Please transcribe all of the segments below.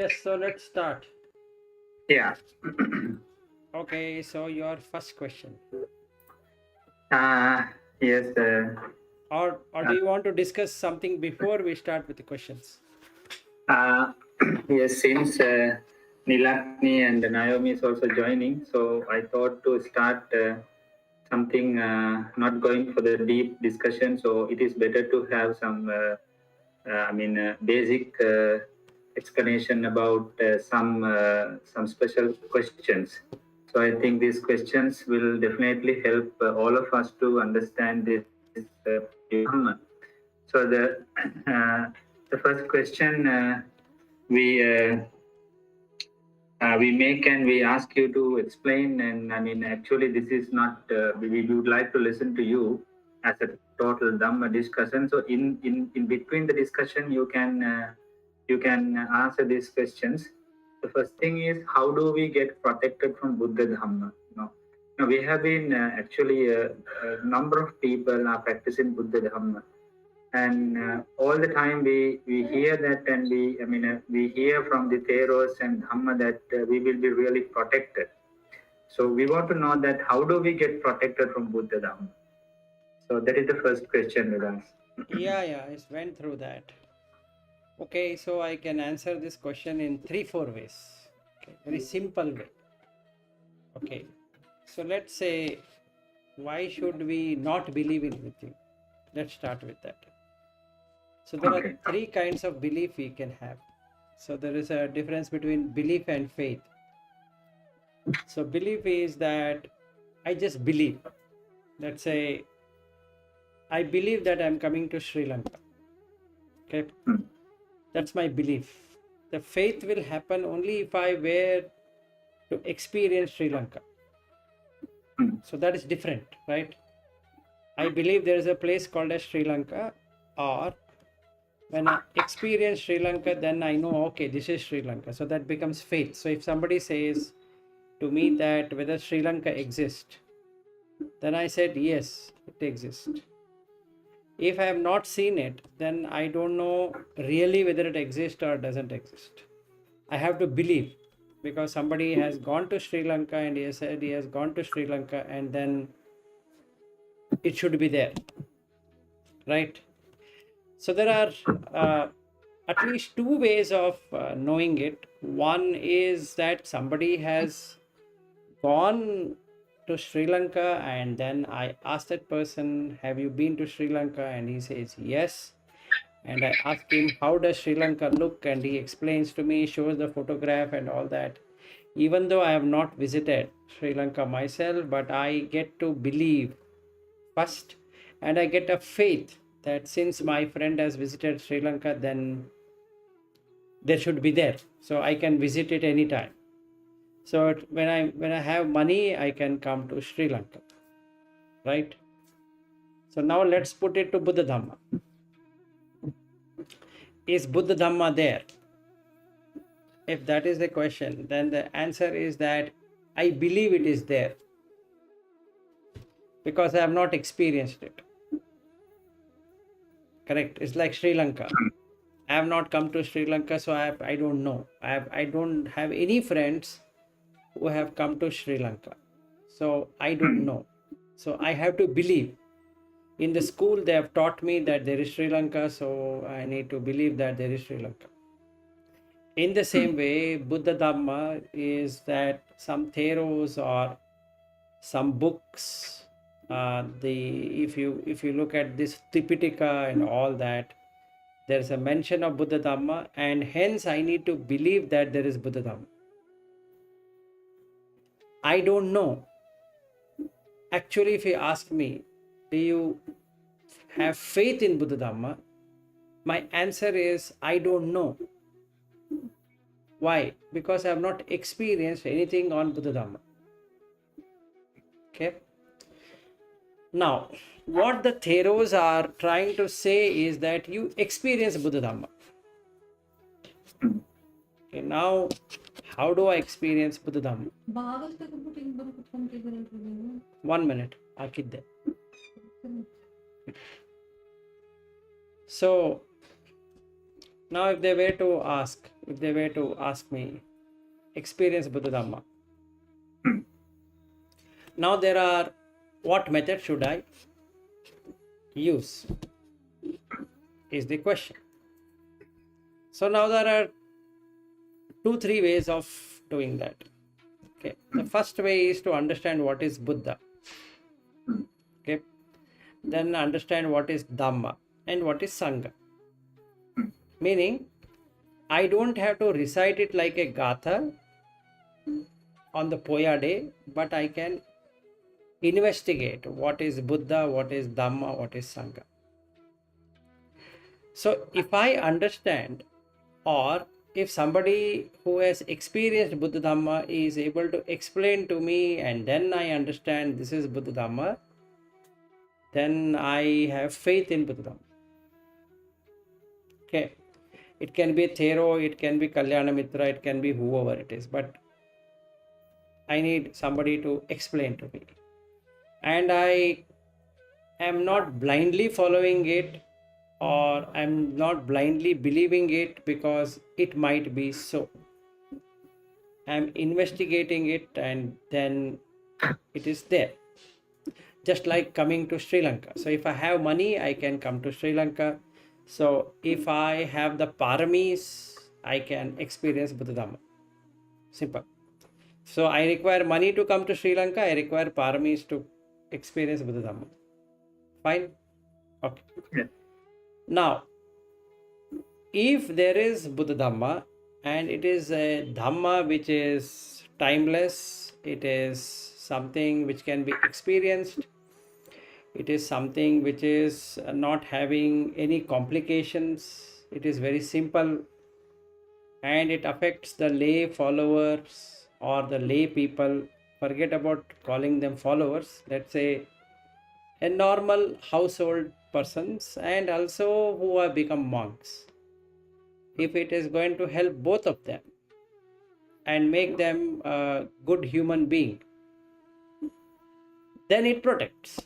Yes, so let's start. Yeah. Okay, so your first question. Yes. Or do you want to discuss something before we start with the questions? Uh, yes. Since Nilakni and Naomi is also joining, so I thought to start something, not going for the deep discussion. So it is better to have some, basic explanation about some special questions. So I think these questions will definitely help all of us to understand this Dhamma. So uh, the first question we we make and we ask you to explain. And I mean, actually, this is not. We would like to listen to you as a total Dhamma discussion. So in between the discussion, you can answer these questions. The first thing is, how do we get protected from Buddha Dhamma? Now we have been actually a number of people are practicing Buddha Dhamma, and all the time we hear that, and we hear from the theros and Dhamma that we will be really protected. So we want to know that how do we get protected from Buddha Dhamma? So that is the first question with us. Yeah, I went through that. Okay, so I can answer this question in 3-4 ways. Okay, very simple way. Okay, so let's say, why should we not believe in anything? Let's start with that. So there are Okay. 3 kinds of belief we can have. So there is a difference between belief and faith. So belief is that I just believe. Let's say I believe that I'm coming to Sri Lanka. Okay, Hmm. that's my belief. The faith will happen only if I were to experience Sri Lanka. Hmm. So that is different, right? I believe there is a place called as Sri Lanka, or when I experience Sri Lanka, then I know, okay, this is Sri Lanka. So that becomes faith. So if somebody says to me that whether Sri Lanka exists, then I said, yes, it exists. If I have not seen it, then I don't know really whether it exists or doesn't exist. I have to believe, because somebody has gone to Sri Lanka and he has said he has gone to Sri Lanka, and then it should be there, right? So there are at least 2 ways of knowing it. One is that somebody has gone to Sri Lanka, and then I asked that person, have you been to Sri Lanka? And he says yes. And I ask him, how does Sri Lanka look? And he explains to me, shows the photograph and all that. Even though I have not visited Sri Lanka myself, but I get to believe first, and I get a faith that since my friend has visited Sri Lanka, then there should be there. So I can visit it anytime. So when I have money, I can come to Sri Lanka, right? So now let's put it to Buddha Dhamma. Is Buddha Dhamma there? If that is the question, then the answer is that I believe it is there because I have not experienced it. Correct? It's like Sri Lanka. I have not come to Sri Lanka, so I don't know. I don't have any friends who have come to Sri Lanka. So I don't know. So I have to believe. In the school, they have taught me that there is Sri Lanka, so I need to believe that there is Sri Lanka. In the same way, Buddha Dhamma is that some theros or some books. If you look at this Tipitaka and all that, there's a mention of Buddha Dhamma, and hence I need to believe that there is Buddha Dhamma. I don't know. Actually, if you ask me, do you have faith in Buddha Dhamma? My answer is I don't know. Why? Because I have not experienced anything on Buddha Dhamma. Okay. Now, what the theros are trying to say is that you experience Buddha Dhamma. Okay, now, how do I experience Buddha Dhamma? 1 minute, Akidde. So, Now, if they were to ask me, experience Buddha Dhamma. Now there are, what method should I use? Is the question. So now there are 2-3 ways of doing that. Okay. The first way is to understand what is Buddha. Okay. Then understand what is Dhamma and what is Sangha. Meaning, I don't have to recite it like a gatha on the Poya day, but I can investigate what is Buddha, what is Dhamma, what is Sangha. So if I understand, or if somebody who has experienced Buddha Dhamma is able to explain to me and then I understand this is Buddha Dhamma, then I have faith in Buddha Dhamma. Okay. It can be Thero, it can be Kalyana Mitra, it can be whoever it is, but I need somebody to explain to me. And I am not blindly following it, or I'm not blindly believing it because it might be so. I'm investigating it and then it is there. Just like coming to Sri Lanka. So if I have money, I can come to Sri Lanka. So if I have the paramis, I can experience Buddha Dhamma. Simple. So I require money to come to Sri Lanka. I require paramis to experience Buddha Dhamma. Fine? Okay. Yeah. Now, if there is Buddha Dhamma and it is a Dhamma which is timeless, it is something which can be experienced, it is something which is not having any complications, it is very simple, and it affects the lay followers or the lay people. Forget about calling them followers, let's say a normal household persons and also who have become monks. If it is going to help both of them and make them a good human being, then it protects.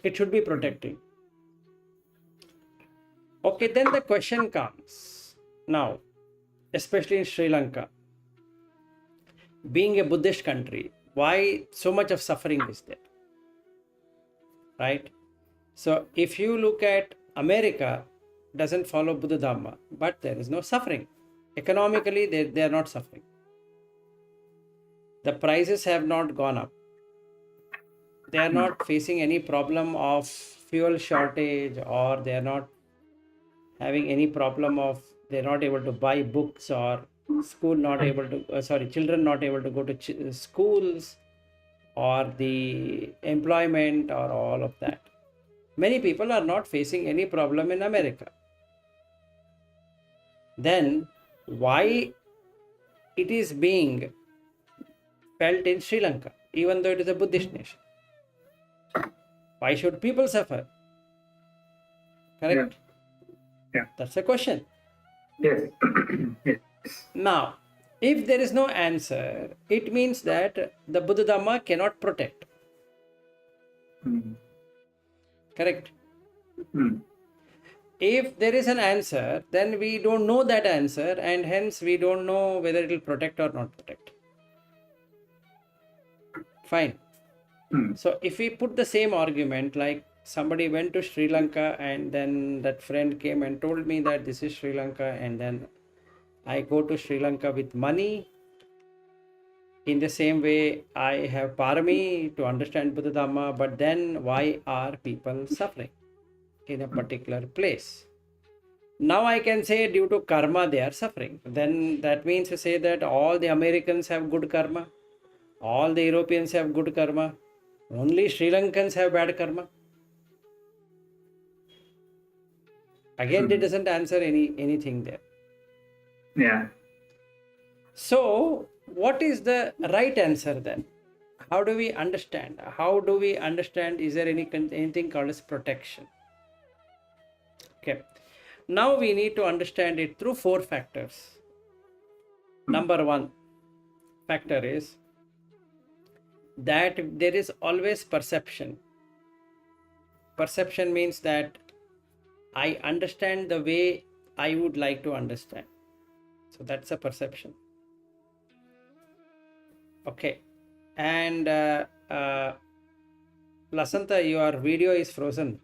It should be protecting. Okay, then the question comes now, especially in Sri Lanka, being a Buddhist country, why so much of suffering is there? Right? So if you look at America, doesn't follow Buddha Dhamma, but there is no suffering. Economically, they are not suffering. The prices have not gone up. They are not facing any problem of fuel shortage, or they are not having any problem of they're not able to buy books, or school not able to children not able to go to schools, or the employment, or all of that. Many people are not facing any problem in America. Then why it is being felt in Sri Lanka, even though it is a Buddhist nation? Why should people suffer? Correct? Yeah. That's a question. Yes. Yes. Now, if there is no answer, it means that the Buddha Dhamma cannot protect. Correct? If there is an answer, then we don't know that answer, and hence we don't know whether it will protect or not protect. Fine. So if we put the same argument, like somebody went to Sri Lanka and then that friend came and told me that this is Sri Lanka, and then I go to Sri Lanka with money. In the same way, I have parami to understand Buddha Dhamma, but then why are people suffering in a particular place? Now I can say due to karma they are suffering. Then that means to say that all the Americans have good karma, all the Europeans have good karma, only Sri Lankans have bad karma. Again, it doesn't answer anything there. Yeah. So, what is the right answer then? How do we understand? How do we understand? Is there anything called as protection? Okay. Now we need to understand it through 4 factors. Number 1 factor is that there is always perception. Perception means that I understand the way I would like to understand. So that's a perception. Okay. And Lasanta, your video is frozen.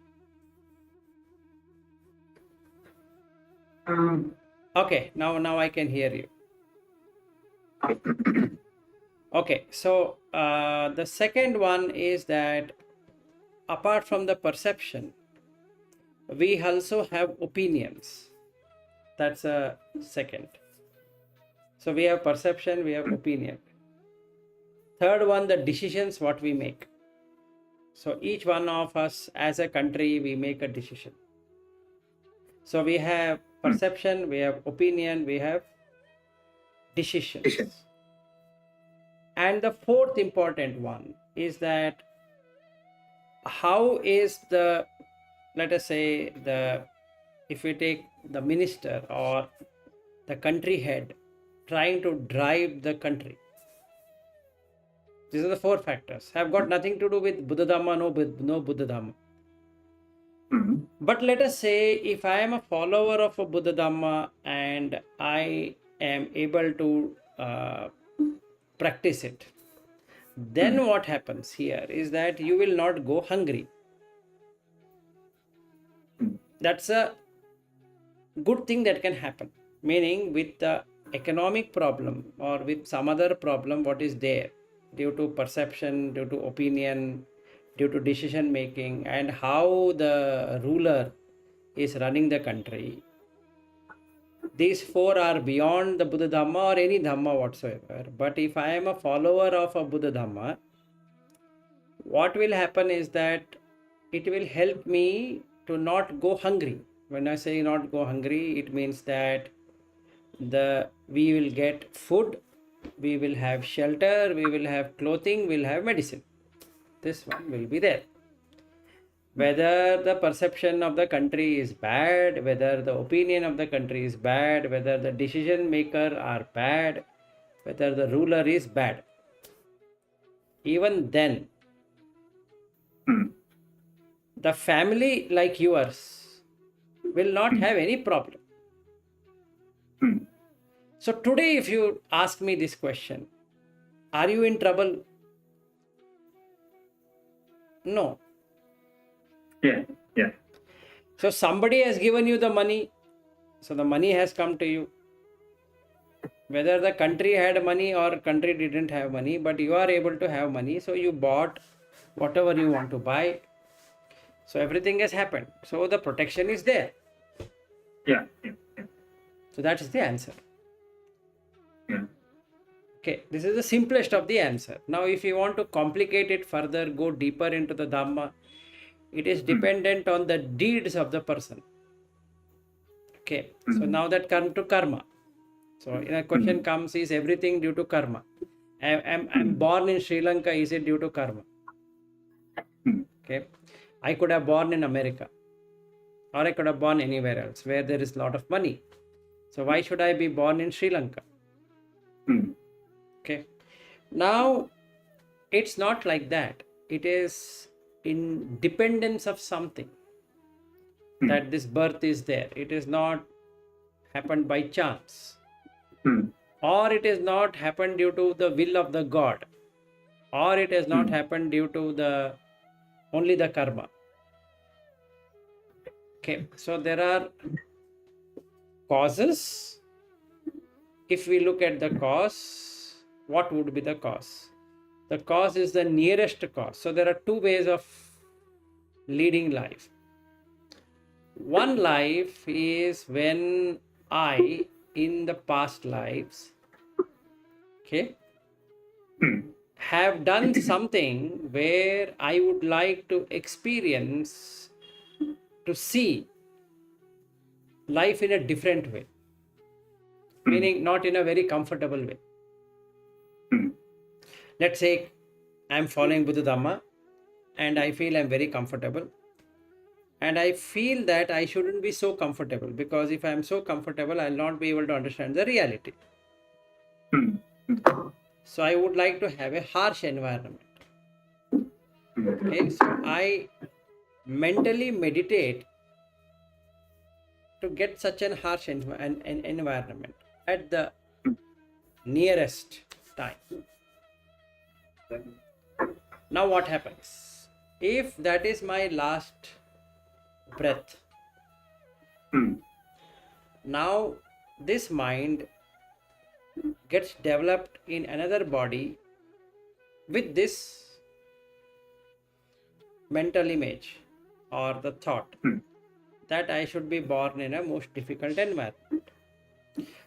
Okay, now I can hear you. Okay, so the second one is that apart from the perception, we also have opinions. That's a second. So we have perception, we have opinion. Third one, the decisions what we make. So each one of us as a country, we make a decision. So we have perception, we have opinion, we have decisions. And the fourth important one is that how is the, let us say, if we take the minister or the country head trying to drive the country. These are the four factors. Have got nothing to do with Buddha Dhamma, no Buddha Dhamma. But let us say if I am a follower of a Buddha Dhamma and I am able to practice it, then what happens here is that you will not go hungry. That's a good thing that can happen. Meaning with the economic problem or with some other problem what is there due to perception, due to opinion, due to decision making, and how the ruler is running the country. These four are beyond the Buddha Dhamma or any Dhamma whatsoever. But if I am a follower of a Buddha Dhamma, what will happen is that it will help me to not go hungry. When I say not go hungry, it means that we will get food, we will have shelter, we will have clothing, we'll have medicine. This one will be there. Whether the perception of the country is bad, whether the opinion of the country is bad, whether the decision maker are bad, whether the ruler is bad, even then, the family like yours will not have any problem. So today, if you ask me this question, are you in trouble? No. Yeah. So somebody has given you the money. So the money has come to you. Whether the country had money or country didn't have money, but you are able to have money. So you bought whatever you want to buy. So everything has happened. So the protection is there. Yeah. So that is the answer. Yeah. Okay, this is the simplest of the answer. Now, if you want to complicate it further, go deeper into the Dhamma, it is dependent on the deeds of the person. Okay, so now that comes to karma. So in a question comes, is everything due to karma? I'm born in Sri Lanka, is it due to karma? Okay, I could have born in America, or I could have born anywhere else where there is a lot of money. So why should I be born in Sri Lanka? Okay, now it's not like that. It is in dependence of something that this birth is there. It is not happened by chance, or it is not happened due to the will of the God, or it has not happened due to only the karma. Okay, so there are causes. If we look at the cause, what would be the cause? The cause is the nearest cause. So there are two ways of leading life. One life is when I, in the past lives, okay, have done something where I would like to experience, to see life in a different way, meaning not in a very comfortable way. Let's say I'm following Buddha Dhamma and I feel I'm very comfortable, and I feel that I shouldn't be so comfortable, because if I'm so comfortable, I'll not be able to understand the reality. So I would like to have a harsh environment. Okay, so I mentally meditate to get such an harsh an environment at the nearest time. Now what happens? If that is my last breath, now this mind gets developed in another body with this mental image or the thought that I should be born in a most difficult environment.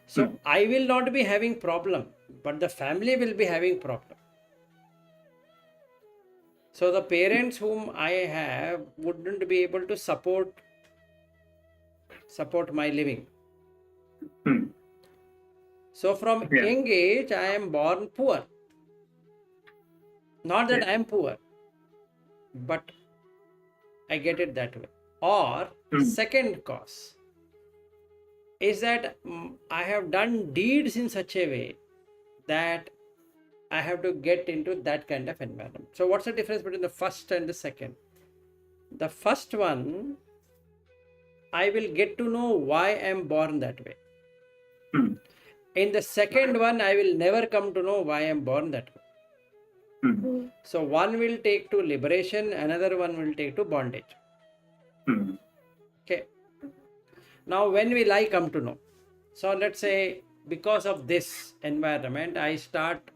So I will not be having problem, but the family will be having problem. So the parents whom I have wouldn't be able to support my living. So from young age, I am born poor. Not that I am poor, but I get it that way. Or second cause is that I have done deeds in such a way that I have to get into that kind of environment. So what's the difference between the first and the second? The first one, I will get to know why I am born that way. In the second one, I will never come to know why I am born that way. So one will take to liberation, another one will take to bondage. Okay. Now when will I come to know? So let's say because of this environment, I start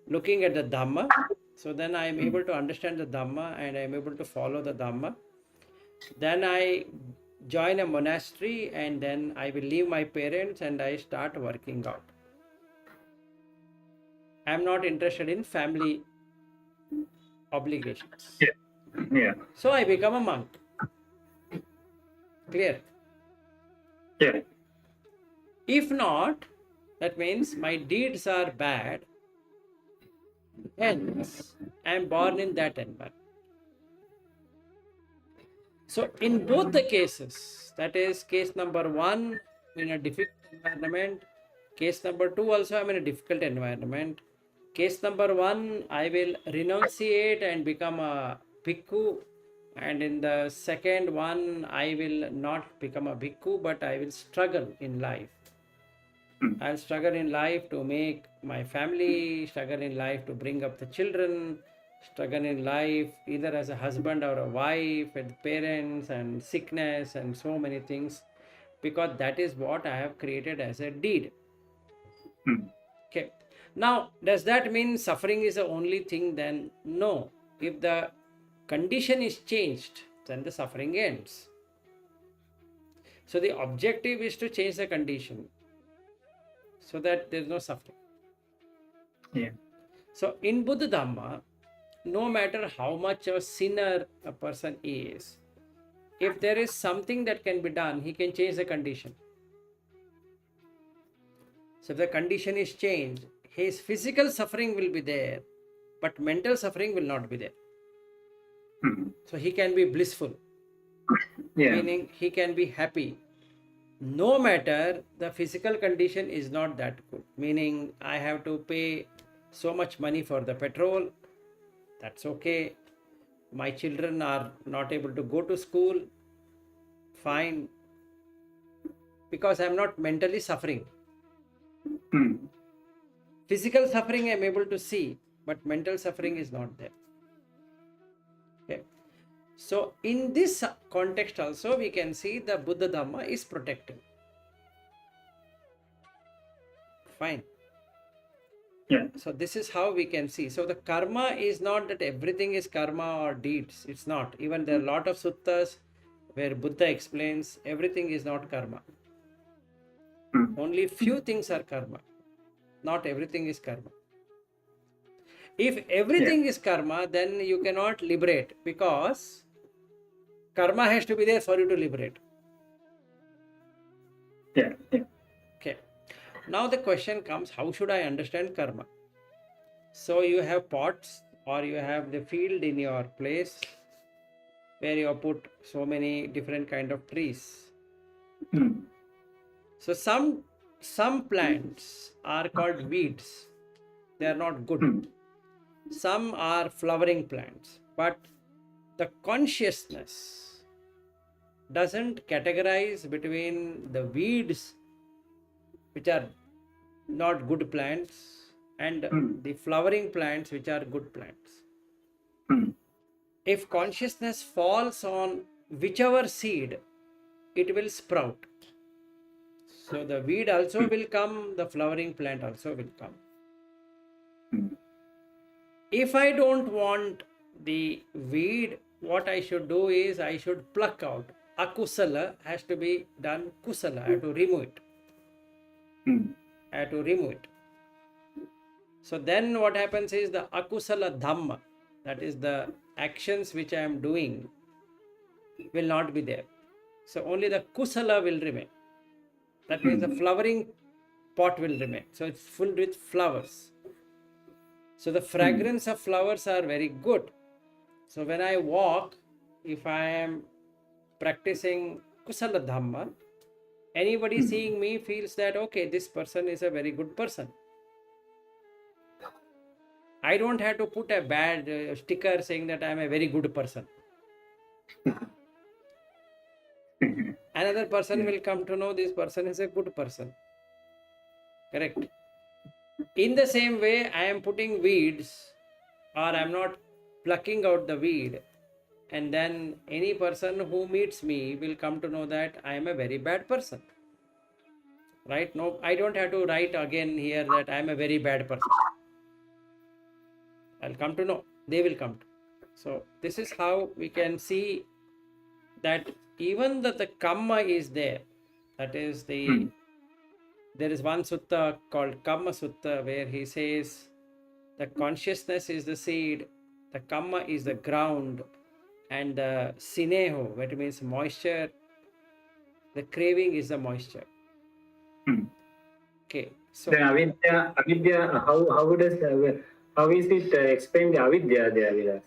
looking at the Dhamma. So then I am able to understand the Dhamma and I am able to follow the Dhamma. Then I join a monastery and then I will leave my parents and I start working out. I am not interested in family obligations. Yeah. So I become a monk. Clear? Yeah. If not, that means my deeds are bad. Hence, I am born in that environment. So in both the cases, that is case number 1 in a difficult environment, case number 2 also I am in a difficult environment. Case number 1, I will renunciate and become a bhikkhu, and in the second one, I will not become a bhikkhu, but I will struggle in life. I'll struggle in life to make my family, struggle in life to bring up the children, struggle in life either as a husband or a wife, with parents and sickness and so many things, because that is what I have created as a deed. Okay. Now, does that mean suffering is the only thing then? No. If the condition is changed, then the suffering ends. So the objective is to change the condition so that there is no suffering. Yeah. So in Buddha Dhamma, no matter how much of a sinner a person is, if there is something that can be done, he can change the condition. So if the condition is changed, his physical suffering will be there, but mental suffering will not be there. So he can be blissful, meaning he can be happy. No matter the physical condition is not that good, meaning I have to pay so much money for the petrol, that's okay. My children are not able to go to school, fine, because I am not mentally suffering. Physical suffering I am able to see, but mental suffering is not there. Okay. So in this context also we can see the Buddha Dhamma is protective. Fine. Yeah. So this is how we can see. So the karma is not that everything is karma or deeds. It's not. Even there are a lot of suttas where Buddha explains everything is not karma. Only few things are karma. Not everything is karma. If everything is karma, then you cannot liberate, because karma has to be there for you to liberate. Yeah. Okay. Now the question comes, how should I understand karma? So you have pots or you have the field in your place where you have put so many different kind of trees. So some plants are called weeds. They are not good. Some are flowering plants, but the consciousness doesn't categorize between the weeds, which are not good plants, and the flowering plants, which are good plants. If consciousness falls on whichever seed, it will sprout. So the weed also will come, the flowering plant also will come. If I don't want the weed, what I should do is I should pluck out. Akusala has to be done kusala. I have to remove it. I have to remove it. So then what happens is the akusala dhamma, that is the actions which I am doing, will not be there. So only the kusala will remain. That means the flowering pot will remain. So it's full with flowers. So the fragrance of flowers are very good. So when I walk, if I am practicing kusala dhamma, anybody seeing me feels that, okay, this person is a very good person. I don't have to put a bad sticker saying that I am a very good person. Another person will come to know this person is a good person. Correct. In the same way, I am putting weeds, or I am not plucking out the weed, and then any person who meets me will come to know that I am a very bad person. Right? No, I don't have to write again here that I am a very bad person. I'll come to know. They will come to. So this is how we can see that even that the kamma is there. That is there is one sutta called Kamma Sutta where he says the consciousness is the seed, the kamma is the ground, and the sineho, which means moisture, the craving is the moisture. Okay. So then avidya, how is it explained the avidya there with us?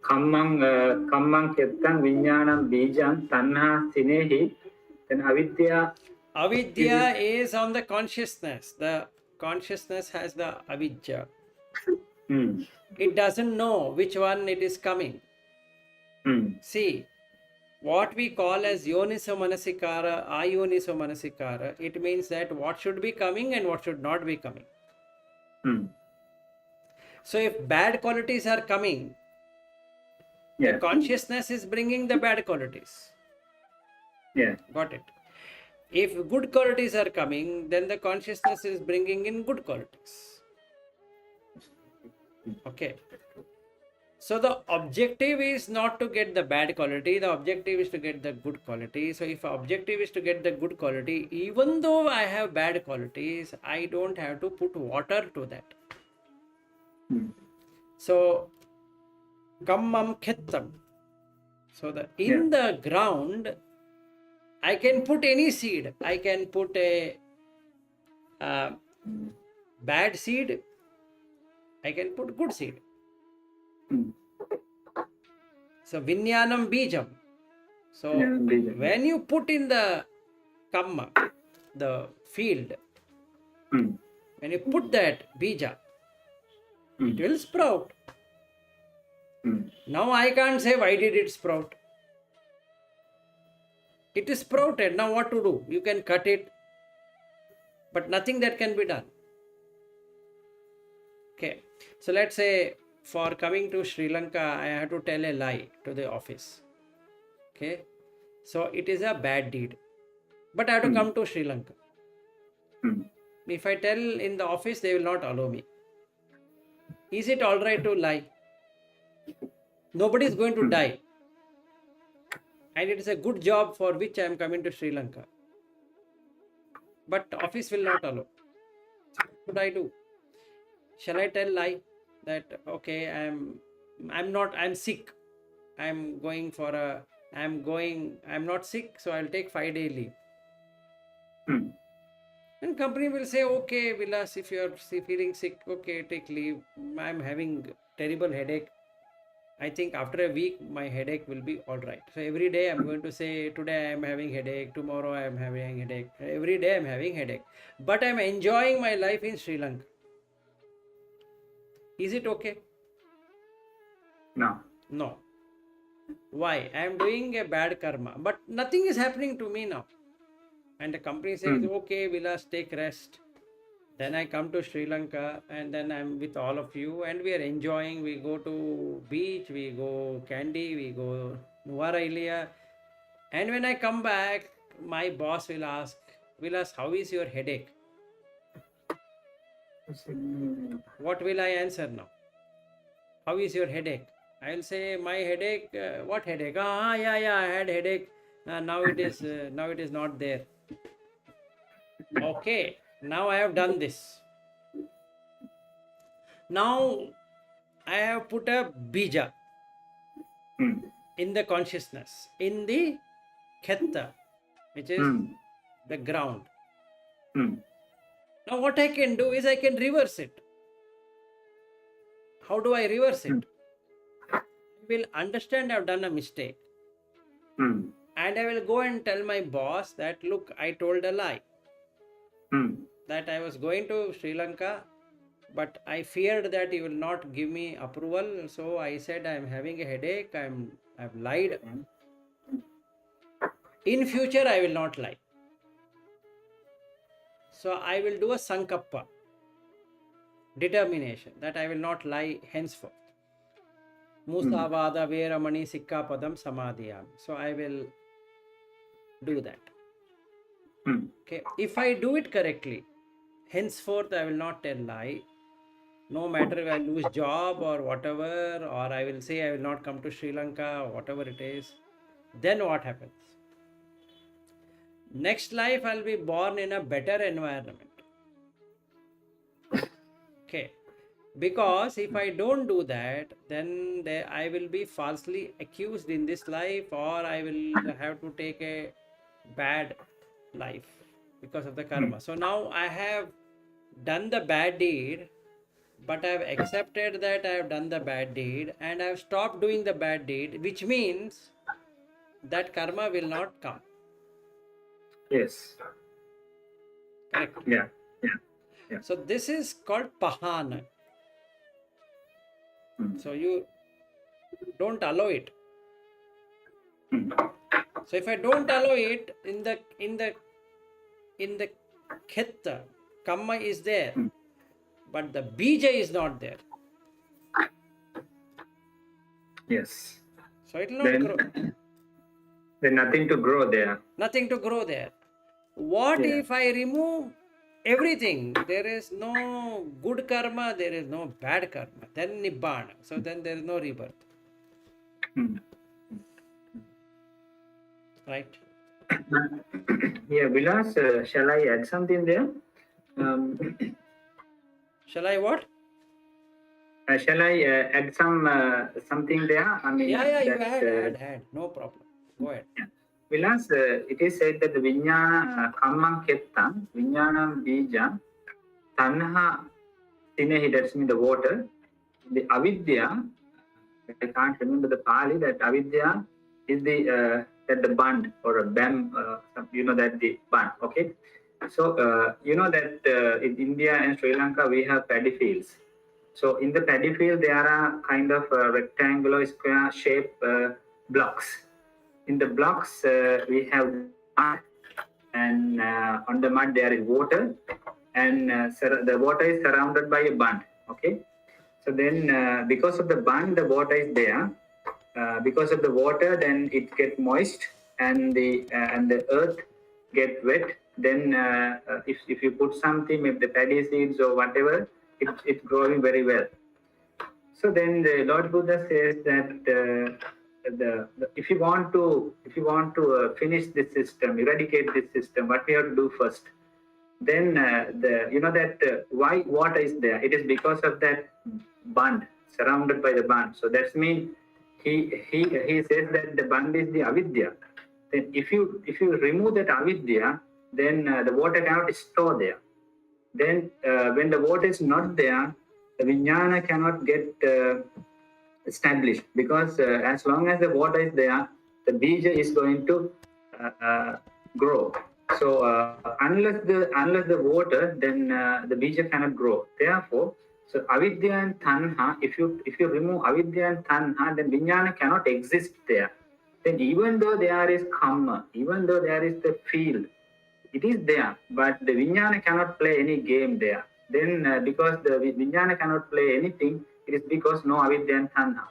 Kammang kettan vinyanam bijam tanha sinehi. Then avidya. avidya is on the consciousness. The consciousness has the avidya. It doesn't know which one it is coming. See, what we call as yoniso manasikara, ayoniso manasikara, it means that what should be coming and what should not be coming. So if bad qualities are coming, the consciousness is bringing the bad qualities. Yeah. Got it. If good qualities are coming, then the consciousness is bringing in good qualities. Okay. So the objective is not to get the bad quality, the objective is to get the good quality. So if objective is to get the good quality, even though I have bad qualities, I don't have to put water to that. So kammam khettam. So in the ground, I can put any seed. I can put a bad seed. I can put good seed. So vinyanam bijam. So when you put in the kamma, the field, when you put that bija, it will sprout. Now I can't say why did it sprout. It is sprouted. Now what to do? You can cut it, but nothing that can be done. Okay. So let's say for coming to Sri Lanka, I have to tell a lie to the office. Okay. So it is a bad deed, but I have to come to Sri Lanka. If I tell in the office, they will not allow me. Is it all right to lie? Nobody is going to die. And it is a good job for which I am coming to Sri Lanka. But office will not allow. What should I do? Shall I tell lie that okay, I'm sick. I'm not sick, so I'll take 5-day leave. And company will say, okay, Vilas, if you're feeling sick, okay, take leave. I'm having terrible headache. I think after a week, my headache will be all right. So every day I'm going to say, today I'm having headache, tomorrow I'm having headache. Every day I'm having headache. But I'm enjoying my life in Sri Lanka. Is it okay? No. No. Why? I am doing a bad karma, but nothing is happening to me now. And the company says, okay, Vilas, take rest. Then I come to Sri Lanka and then I'm with all of you and we are enjoying. We go to beach, we go Kandy, we go Nuwara. And when I come back, my boss will ask, Vilas, how is your headache? What will I answer now? How is your headache? I will say, my headache. What headache? Yeah, I had headache. Now it is not there. Okay, now I have done this. Now I have put a bija in the consciousness, in the khetta, which is the ground. Now what I can do is I can reverse it. How do I reverse it? I will understand I have done a mistake. And I will go and tell my boss that, look, I told a lie. That I was going to Sri Lanka, but I feared that you will not give me approval. So I said I am having a headache. I've lied. In future, I will not lie. So I will do a sankappa, determination that I will not lie henceforth. Musavada Veramani Sikkapadam Samadhiyam. So I will do that. Okay. If I do it correctly, henceforth I will not tell lie. No matter if I lose job or whatever, or I will say I will not come to Sri Lanka or whatever it is. Then what happens? Next life I'll be born in a better environment. Okay. Because if I don't do that, then I will be falsely accused in this life, or I will have to take a bad life because of the karma. So now I have done the bad deed, but I have accepted that I have done the bad deed and I have stopped doing the bad deed, which means that karma will not come. Yes. Correct? Yeah. So this is called pahana. So you don't allow it. So if I don't allow it, in the khetta, kamma is there, but the bija is not there. Yes. So it will not grow. There's nothing to grow there. Nothing to grow there. What if I remove everything? There is no good karma, there is no bad karma. Then nibbana. So then there is no rebirth. Right? Yeah, Vilas, shall I add something there? Shall I what? Shall I add something there? I mean, You add. No problem. Go ahead. Vilas, it is said that the vinyana kamma kettam, vinyanam bija, tanha sinehi, that's mean the water, the avidya, I can't remember the Pali, that avidya is the bund or a bam, that the bund, okay? So, you know that in India and Sri Lanka, we have paddy fields. So, in the paddy field, there are kind of rectangular square shape blocks. In the blocks, we have mud, and on the mud there is water, and the water is surrounded by a bund, okay? So then, because of the bund, the water is there. Because of the water, then it gets moist, and the earth get wet. Then, if you put something, maybe the paddy seeds or whatever, it's growing very well. So then, the Lord Buddha says that if you want to finish this system, eradicate this system, what we have to do first? Then why water is there? It is because of that bund, surrounded by the bund. So that's mean he says that the bund is the avidya. Then if you remove that avidya, then the water cannot store there. Then when the water is not there, the vijnana cannot get established, because as long as the water is there, the bija is going to grow. So unless the water, then the bija cannot grow. Therefore, So avidya and tanha, if you remove avidya and tanha, then vijnana cannot exist there. Then even though there is kamma, even though there is the field, it is there, but the vijnana cannot play any game there. Then because the vijnana cannot play anything, it is because no avidya and tanha.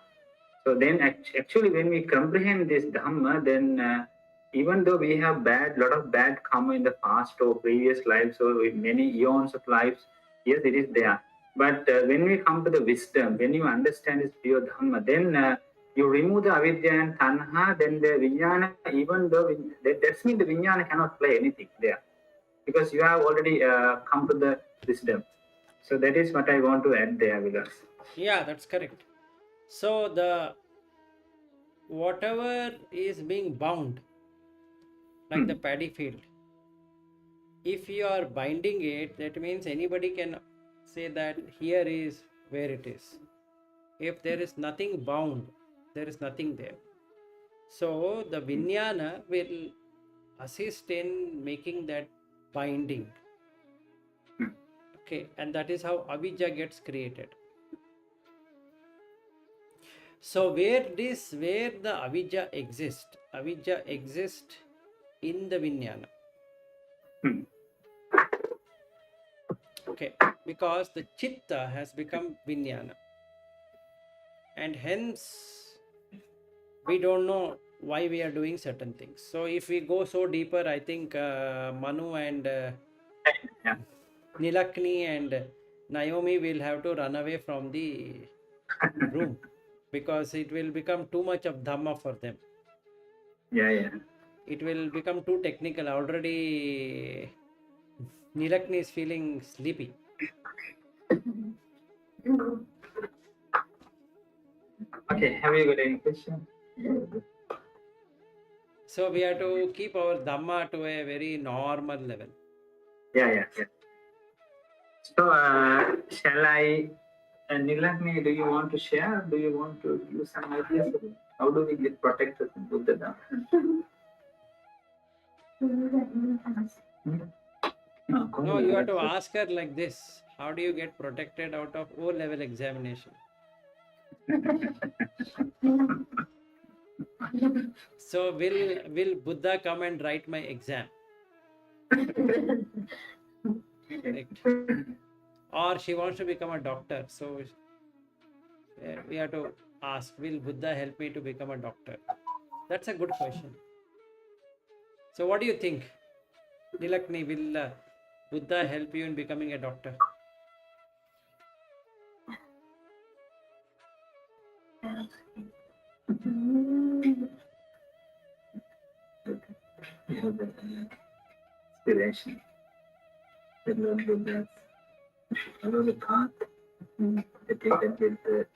So then actually when we comprehend this Dhamma, then even though we have lot of bad karma in the past or previous lives or in many eons of lives, yes, it is there. But when we come to the wisdom, when you understand this pure Dhamma, then you remove the avidya and tanha, then the vijnana, even though that means the vijnana cannot play anything there because you have already come to the wisdom. So that is what I want to add there, Vilas. Yeah, that's correct. So the whatever is being bound, like the paddy field, if you are binding it, that means anybody can say that here is where it is. If there is nothing bound, there is nothing there. So the vijnana will assist in making that binding. Okay, and that is how avijja gets created. So where the avijja exists in the vijnana. Okay, because the chitta has become vijnana, and hence we don't know why we are doing certain things. So if we go so deeper, I think Manu and Yeah. Nilakni and Naomi will have to run away from the room because it will become too much of Dhamma for them. Yeah. It will become too technical. Already Nilakni is feeling sleepy. Okay, have you got any question? So we have to keep our Dhamma to a very normal level. Yeah. So, shall I, Nilakni, do you want to share? Do you want to give some ideas? How do we get protected in Buddha Dhamma? No, you have to ask her like this. How do you get protected out of O-level examination? So will Buddha come and write my exam? Right. Or she wants to become a doctor. So we have to ask, will Buddha help me to become a doctor? That's a good question. So what do you think? Nilakni, will Buddha help you in becoming a doctor? Inspiration. The Lord Buddha follow the path. They take it with the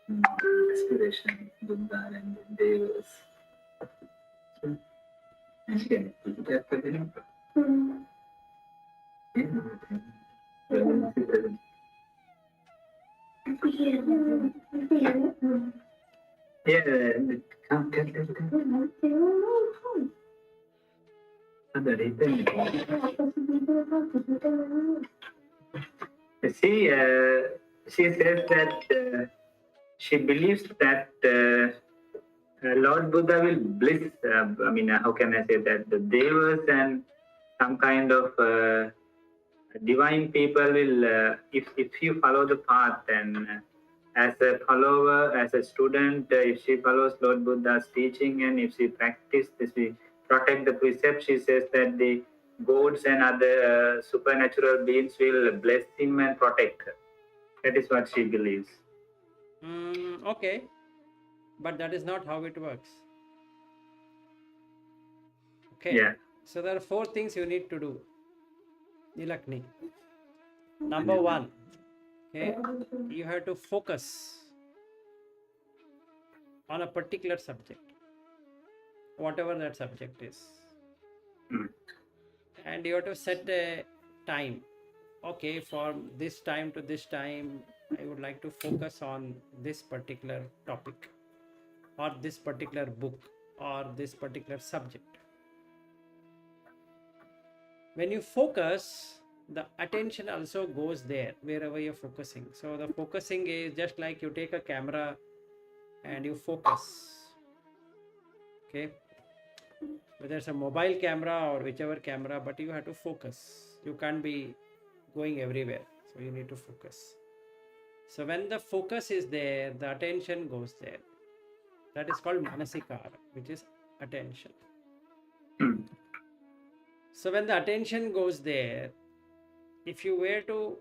inspiration, Buddha and the Devas. Okay. Yeah, come tell. See, she says that she believes that Lord Buddha will bliss. How can I say that? The devas and some kind of divine people will, if you follow the path, and as a follower, as a student, if she follows Lord Buddha's teaching and if she practices, if she protect the precepts, she says that the gods and other supernatural beings will bless him and protect her. That is what she believes. Okay, but that is not how it works. Okay. Yeah. So there are 4 things you need to do, Nilakni. Number 1, okay, you have to focus on a particular subject, whatever that subject is. And you have to set a time. Okay, from this time to this time, I would like to focus on this particular topic or this particular book or this particular subject. When you focus, the attention also goes there wherever you're focusing. So the focusing is just like you take a camera and you focus. Okay, whether it's a mobile camera or whichever camera, but you have to focus. You can't be going everywhere, so you need to focus. So when the focus is there, the attention goes there. That is called manasikara, which is attention. So when the attention goes there, if you were to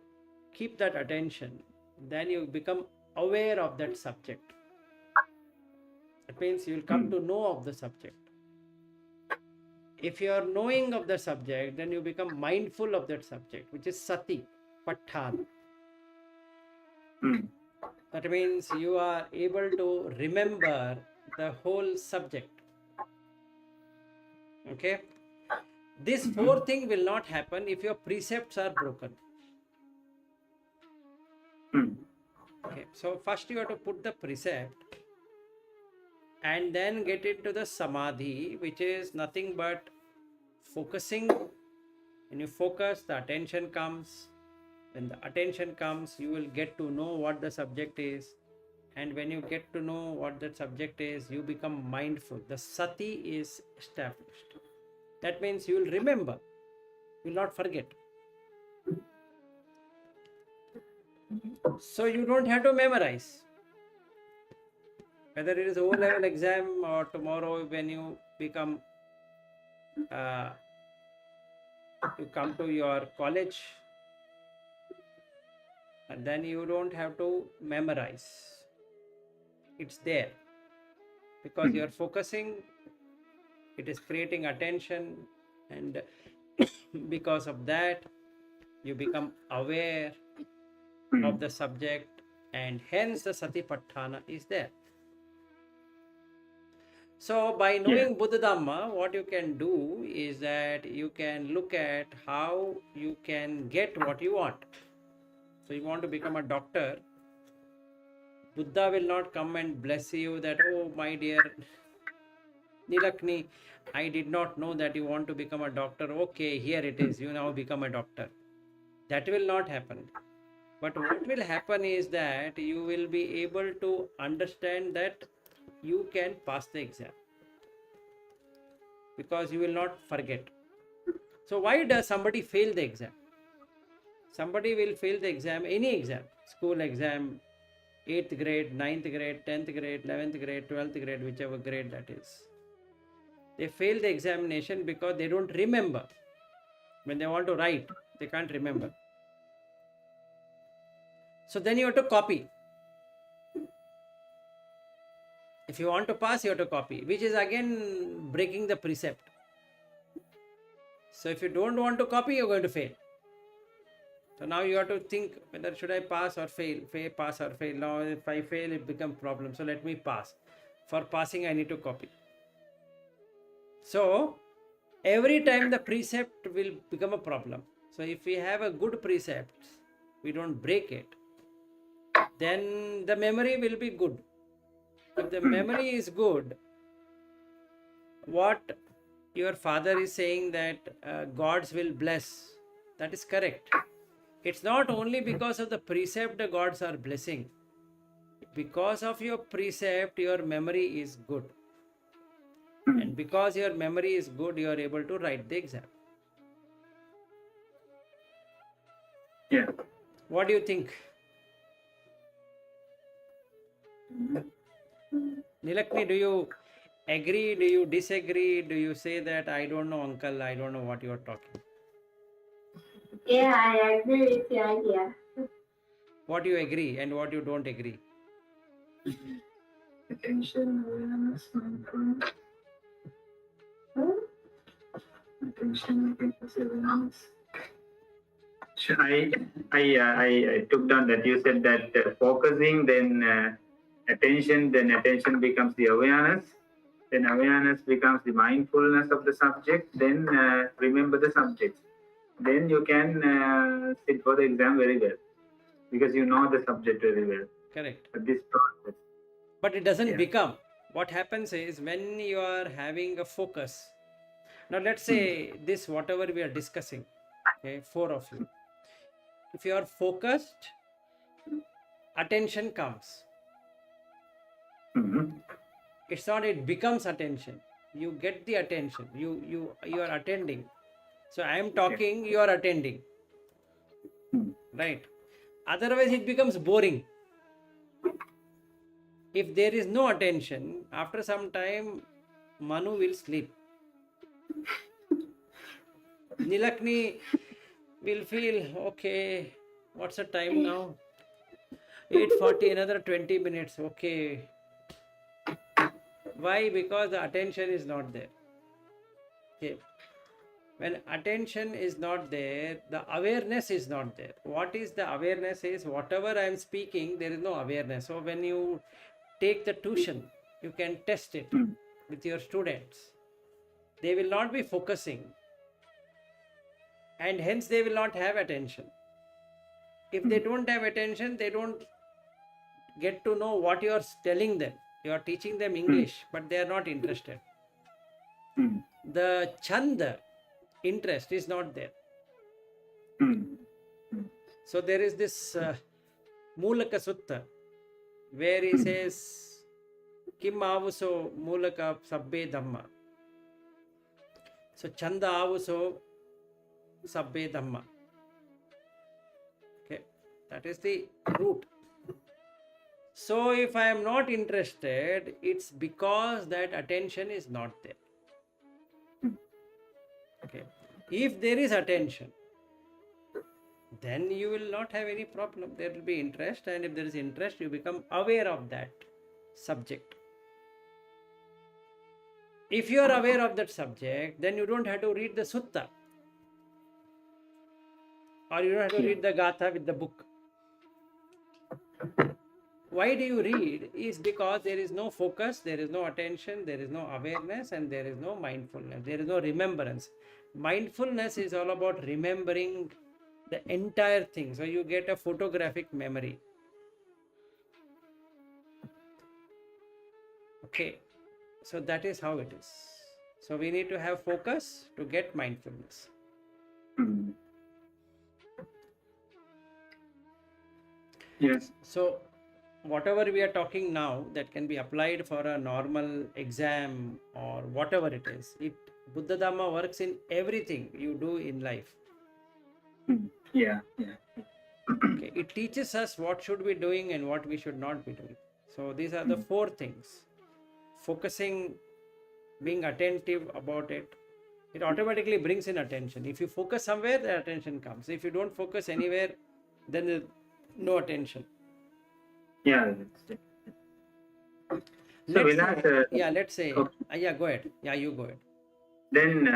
keep that attention, then you become aware of that subject. That means you will come to know of the subject. If you are knowing of the subject, then you become mindful of that subject, which is sati, patthana. That means you are able to remember the whole subject. Okay? This fourth thing will not happen if your precepts are broken. Okay, so first you have to put the precept and then get into the samadhi, which is nothing but focusing. When you focus, the attention comes. When the attention comes, you will get to know what the subject is. And when you get to know what that subject is, you become mindful. The sati is established. That means you will remember, you will not forget. So you don't have to memorize. Whether it is O-level exam or tomorrow when you become, you come to your college, and then you don't have to memorize. It's there. Because you are focusing, it is creating attention, and because of that, you become aware of the subject, and hence the satipatthana is there. So by knowing Buddha Dhamma, what you can do is that you can look at how you can get what you want. So you want to become a doctor, Buddha will not come and bless you that, oh my dear Nilakni, I did not know that you want to become a doctor. Okay, here it is, you now become a doctor. That will not happen. But what will happen is that you will be able to understand that you can pass the exam, because you will not forget. So why does somebody fail the exam? Somebody will fail the exam, any exam, school exam, 8th grade, 9th grade, 10th grade, 11th grade, 12th grade, whichever grade that is. They fail the examination because they don't remember. When they want to write, they can't remember. So then you have to copy. If you want to pass, you have to copy, which is again breaking the precept. So if you don't want to copy, you're going to fail. So now you have to think whether should I pass or fail, pass or fail. Now if I fail, it becomes problem. So let me pass. For passing, I need to copy. So every time the precept will become a problem. So if we have a good precept, we don't break it, then the memory will be good. If the memory is good, what your father is saying that gods will bless, that is correct. It's not only because of the precept the gods are blessing. Because of your precept, your memory is good. And because your memory is good, you are able to write the exam. Yeah. What do you think? Nilakni, do you agree? Do you disagree? Do you say that I don't know, uncle, I don't know what you are talking? Yeah, I agree with your idea. What you agree and what you don't agree? Attention, awareness, mindfulness. Attention, awareness. I took down that you said that focusing, then attention becomes the awareness, then awareness becomes the mindfulness of the subject, then remember the subject. Then you can sit for the exam very well, because you know the subject very well. Correct. This process. But it doesn't become. What happens is when you are having a focus. Now let's say this, whatever we are discussing, okay, 4 of you. If you are focused, attention comes. Mhm. It's not it becomes attention. You get the attention. You are attending. So I am talking, you are attending. Mm. Right? Otherwise it becomes boring. If there is no attention, after some time Manu will sleep. Nilakni will feel, okay, what's the time now? 8:40, another 20 minutes. Okay. Why? Because the attention is not there. Okay. When attention is not there, the awareness is not there. What is the awareness is whatever I am speaking, there is no awareness. So when you take the tuition, you can test it Mm. with your students. They will not be focusing, and hence they will not have attention. If they don't have attention, they don't get to know what you are telling them. You are teaching them English, but they are not interested. Mm. The chanda, interest, is not there. Mm. So there is this Mulaka Sutta where he says, Kim avuso Mulaka Sabbe Dhamma. So Chanda avuso Sabbe Dhamma. Okay, that is the root. So if I am not interested, it's because that attention is not there. Okay. If there is attention, then you will not have any problem. There will be interest, and if there is interest, you become aware of that subject. If you are aware of that subject, then you don't have to read the sutta, or you don't have to read the gatha with the book. Why do you read? Is because there is no focus, there is no attention, there is no awareness, and there is no mindfulness, there is no remembrance. Mindfulness is all about remembering the entire thing. So you get a photographic memory. Okay, so that is how it is. So we need to have focus to get mindfulness. Mm. Yes. So whatever we are talking now, that can be applied for a normal exam or whatever it is. It Buddha Dhamma works in everything you do in life. Mm. Yeah. Okay, it teaches us what should we be doing and what we should not be doing. So these are the four things. Focusing, being attentive about it, it automatically brings in attention. If you focus somewhere, the attention comes. If you don't focus anywhere, then there's no attention. Yeah. So Let's say, okay. go ahead. Yeah, you go ahead. Then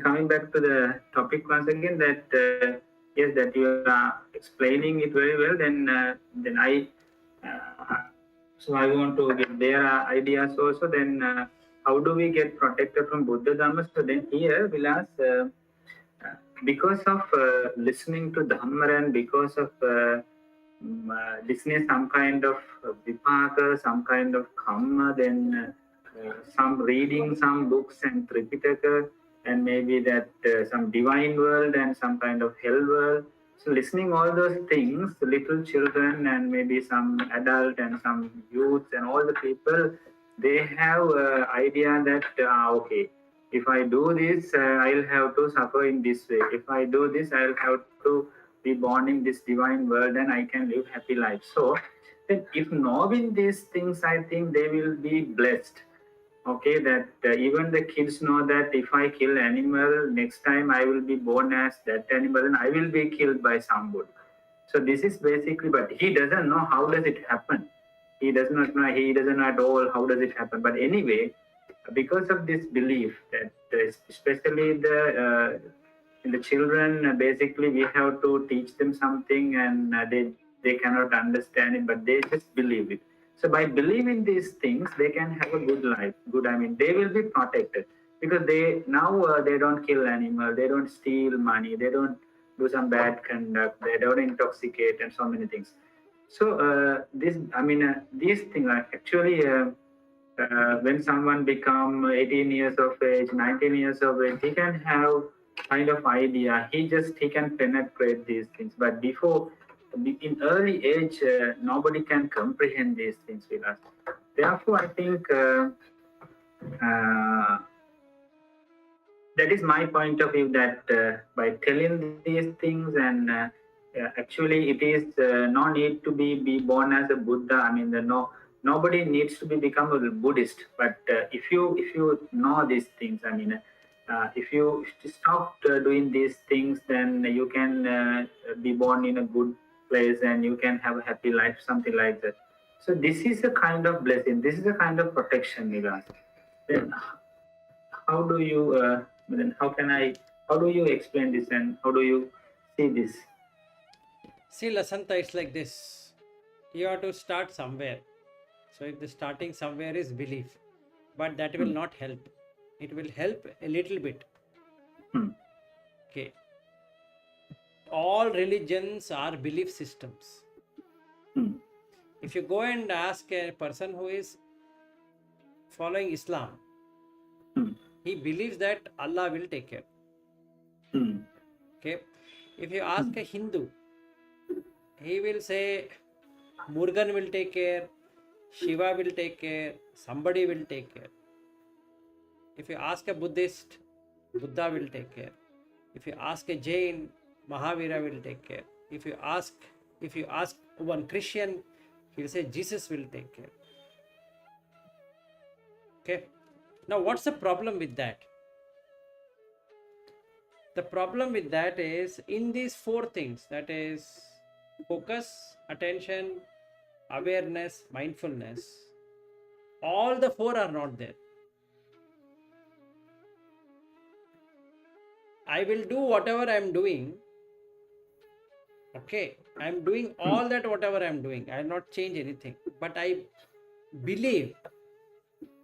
coming back to the topic once again, that yes, that you are explaining it very well. Then I so I want to get their ideas also. Then how do we get protected from Buddha Dhamma? So then here we'll ask, because of listening to Dhamma and because of listening some kind of vipaka, some kind of kamma, then some reading some books and Tripitaka, and maybe that some divine world and some kind of hell world. So listening all those things, little children and maybe some adult and some youths and all the people, they have idea that okay, if I do this, I'll have to suffer in this way. If I do this, I'll have to be born in this divine world and I can live happy life. So then if knowing these things, I think they will be blessed. Okay, that even the kids know that if I kill animal, next time I will be born as that animal and I will be killed by somebody. So this is basically, but he doesn't know how does it happen. He does not know, he doesn't know at all how does it happen. But anyway, because of this belief that especially in the children, basically we have to teach them something and they cannot understand it, but they just believe it. So by believing these things, they can have a good life. Good, I mean, they will be protected because they now they don't kill animal, they don't steal money, they don't do some bad conduct, they don't intoxicate and so many things. So these things are actually. When someone become 18 years of age, 19 years of age, he can have kind of idea. He can penetrate these things. But before, in early age, nobody can comprehend these things with us. Therefore, I think that is my point of view, that by telling these things, and actually it is no need to be born as a Buddha. I mean, nobody needs to become a Buddhist. But if you know these things, I mean, if you stop doing these things, then you can be born in a good place and you can have a happy life, something like that. So this is a kind of blessing. This is a kind of protection, Nigas. Then how do you then how do you explain this, and how do you see this? See, Lasanta, it's like this. You have to start somewhere. So if the starting somewhere is belief, but that will not help. It will help a little bit. Okay. All religions are belief systems. If you go and ask a person who is following Islam, he believes that Allah will take care. Okay. If you ask a Hindu, he will say Murugan will take care, Shiva will take care, somebody will take care. If you ask a Buddhist, Buddha will take care. If you ask a Jain, Mahavira will take care. If you ask one Christian, he will say Jesus will take care. Okay. Now what's the problem with that? The problem with that is in these four things, that is focus, attention, awareness, mindfulness, all the four are not there. I will do whatever I am doing. Okay, I am doing all that whatever I am doing. I will not change anything. But I believe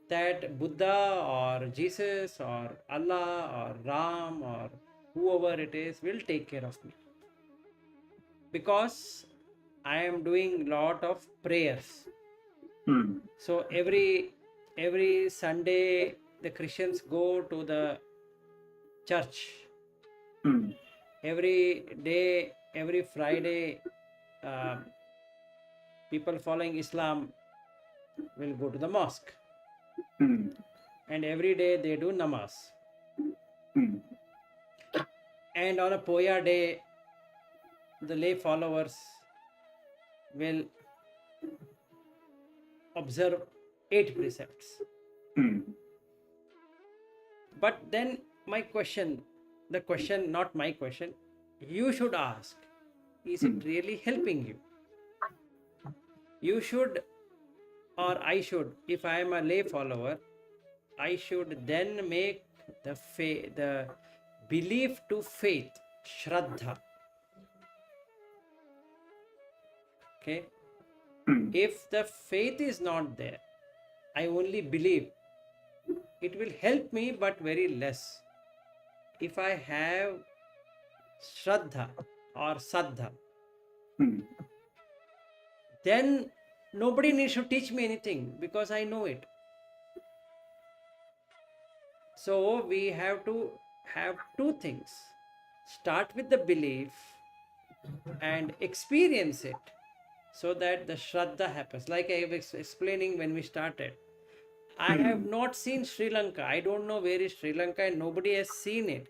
that Buddha or Jesus or Allah or Ram or whoever it is will take care of me. Because I am doing lot of prayers. So every Sunday the Christians go to the church. Every day, every Friday, people following Islam will go to the mosque. And every day they do namaz. And on a Poya day, the lay followers will observe 8 precepts. But then my question, not my question, you should ask, is it really helping you? You should, or I should, if I am a lay follower, I should then make the belief to faith, Shraddha. Okay? If the faith is not there, I only believe, it will help me but very less. If I have Shraddha or Saddha, then nobody needs to teach me anything because I know it. So we have to have two things. Start with the belief and experience it so that the Shraddha happens. Like I was explaining when we started, I have not seen Sri Lanka. I don't know where is Sri Lanka and nobody has seen it.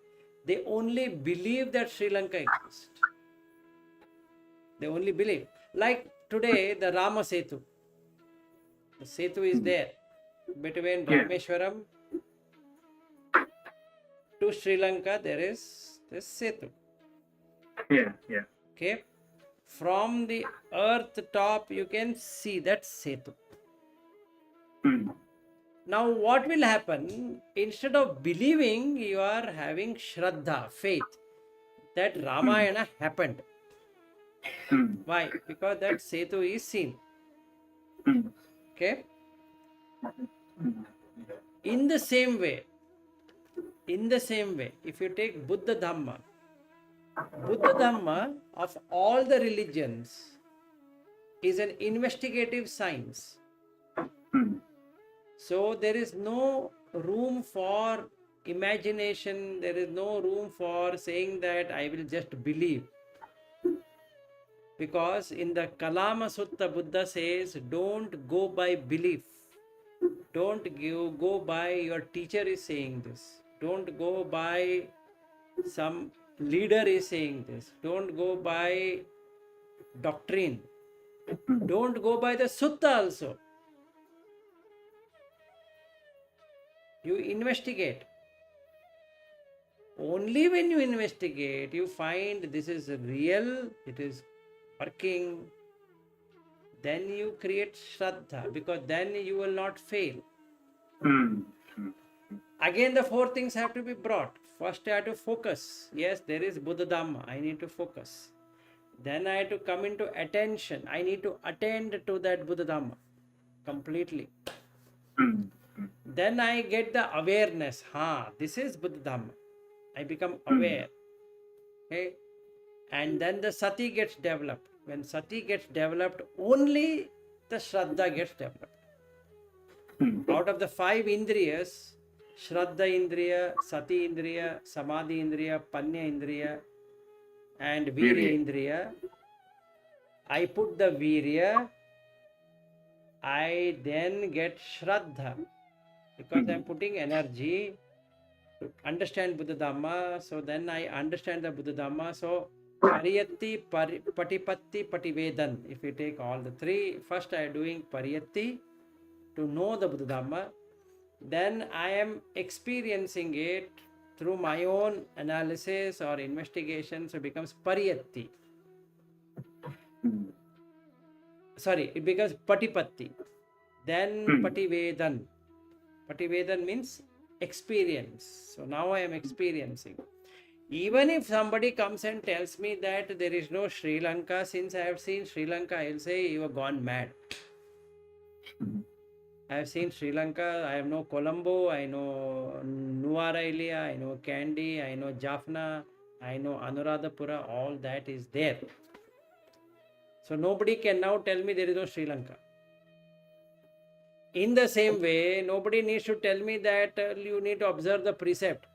They only believe that Sri Lanka exists. They only believe. Like today, the Rama Setu. The Setu is there between Rameshwaram to Sri Lanka. There is this Setu. Okay. From the earth top, you can see that Setu. Now, what will happen? Instead of believing, you are having Shraddha, faith, that Ramayana happened. Why? Because that Setu is seen. Okay? In the same way, if you take Buddha Dhamma of all the religions is an investigative science. So there is no room for imagination, there is no room for saying that I will just believe. Because in the Kalama Sutta, Buddha says, don't go by belief. Don't go by your teacher is saying this. Don't go by some leader is saying this. Don't go by doctrine. Don't go by the Sutta also. You investigate. Only when you investigate, you find this is real, it is working, then you create Shraddha, because then you will not fail. Again, the four things have to be brought. First, I have to focus. Yes, there is Buddha Dhamma. I need to focus. Then I have to come into attention. I need to attend to that Buddha Dhamma completely. Then I get the awareness. This is Buddha Dhamma. I become aware. Okay? And then the sati gets developed. When sati gets developed, only the Shraddha gets developed. Out of the 5 indriyas, Shraddha Indriya, Sati Indriya, Samadhi Indriya, Panya Indriya, and Virya Indriya, I put the Virya, I then get Shraddha, because I am putting energy to understand Buddha Dhamma. So then I understand the Buddha Dhamma. So Pariyatti, Patipatti, Pativedan. If we take all the 3, first I am doing Pariyatti to know the Buddha Dhamma. Then I am experiencing it through my own analysis or investigation. So it becomes Pariyatti. Sorry, it becomes Patipatti. Then Pativedan. Pativedan means experience. So now I am experiencing. Even if somebody comes and tells me that there is no Sri Lanka, since I have seen Sri Lanka, I will say you have gone mad. I have seen Sri Lanka, I know Colombo, I know Nuwara Eliya, I know Kandy, I know Jaffna, I know Anuradhapura, all that is there. So nobody can now tell me there is no Sri Lanka. In the same way, nobody needs to tell me that you need to observe the precept.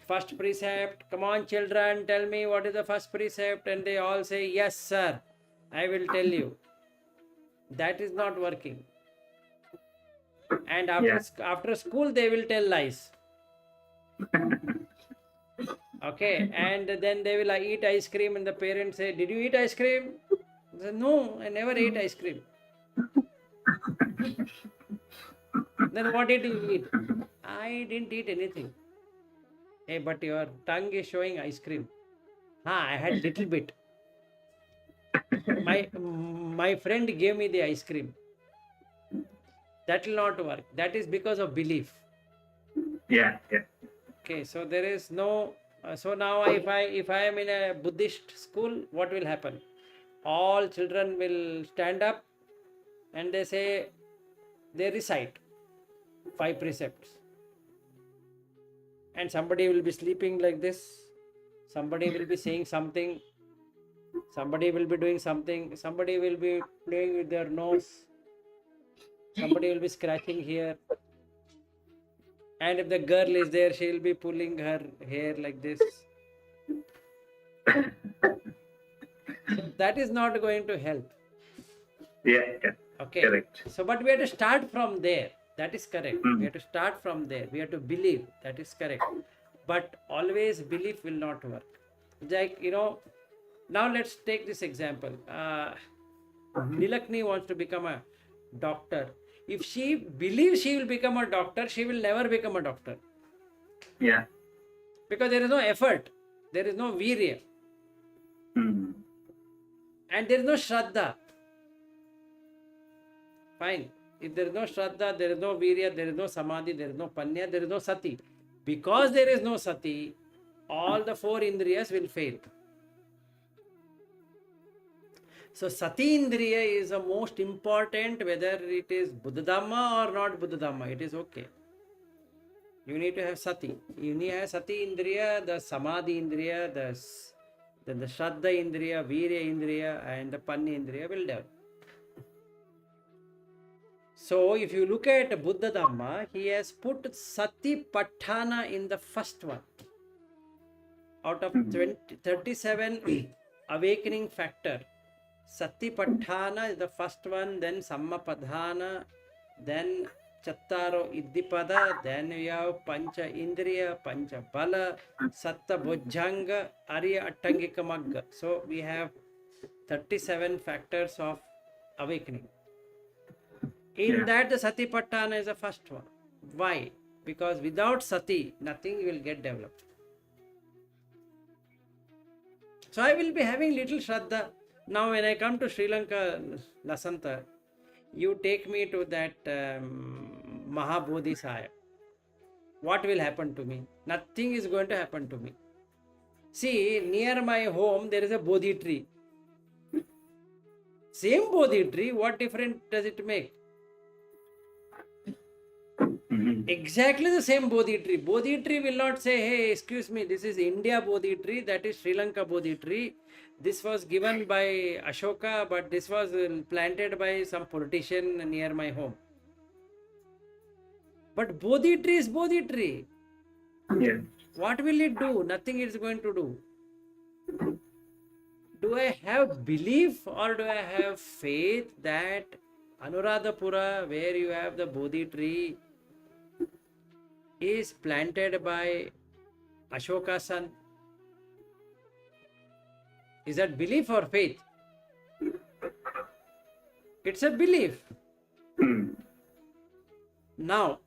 First precept, come on children, tell me what is the first precept, and they all say, yes sir, I will tell you. That is not working. And after school, they will tell lies. Okay, and then they will eat ice cream, and the parents say, did you eat ice cream? I say, no, I never ate ice cream. Then what did you eat? I didn't eat anything. Hey, but your tongue is showing ice cream. I had little bit. My friend gave me the ice cream. That will not work. That is because of belief. Yeah. Okay, so there is no. So now, if I am in a Buddhist school, what will happen? All children will stand up, and they recite 5 precepts, and somebody will be sleeping like this. Somebody will be saying something. Somebody will be doing something. Somebody will be playing with their nose. Somebody will be scratching here. And if the girl is there, she will be pulling her hair like this. So that is not going to help. Yeah. Okay. Correct. So, but we have to start from there. That is correct. We have to start from there. We have to believe. That is correct. But always belief will not work. Like, now let's take this example. Nilakni wants to become a doctor. If she believes she will become a doctor, she will never become a doctor. Yeah. Because there is no effort. There is no virya. And there is no shraddha. Fine. If there is no shraddha, there is no virya, there is no samadhi, there is no panya, there is no sati. Because there is no sati, all the 4 indriyas will fail. So sati indriya is the most important, whether it is Buddha Dhamma or not Buddha Dhamma, it is okay. You need to have sati. You need to have sati indriya, the samadhi indriya, then the shraddha indriya, virya indriya, and the panya indriya will develop. So if you look at Buddha Dhamma, he has put Satipatthana in the first one. Out of 37 awakening factor, Satipatthana is the first one, then Sammapadhana, then Chattaro Iddipada, then we have Pancha Indriya, Pancha Bala, Satta Bojjhanga, Arya Attangika Magga. So we have 37 factors of awakening. In that, the Satipatthana is the first one. Why? Because without Sati, nothing will get developed. So I will be having little Shraddha. Now when I come to Sri Lanka, Lasanta, you take me to that Mahabodhi Saya. What will happen to me? Nothing is going to happen to me. See, near my home there is a Bodhi tree. Same Bodhi tree, what difference does it make? Exactly the same Bodhi tree. Bodhi tree will not say, hey, excuse me, this is India Bodhi tree, that is Sri Lanka Bodhi tree. This was given by Ashoka, but this was planted by some politician near my home. But Bodhi tree is Bodhi tree. Yeah. What will it do? Nothing it is going to do. Do I have belief or do I have faith that Anuradhapura, where you have the Bodhi tree, is planted by Ashoka's son? Is that belief or faith? It's a belief. Now,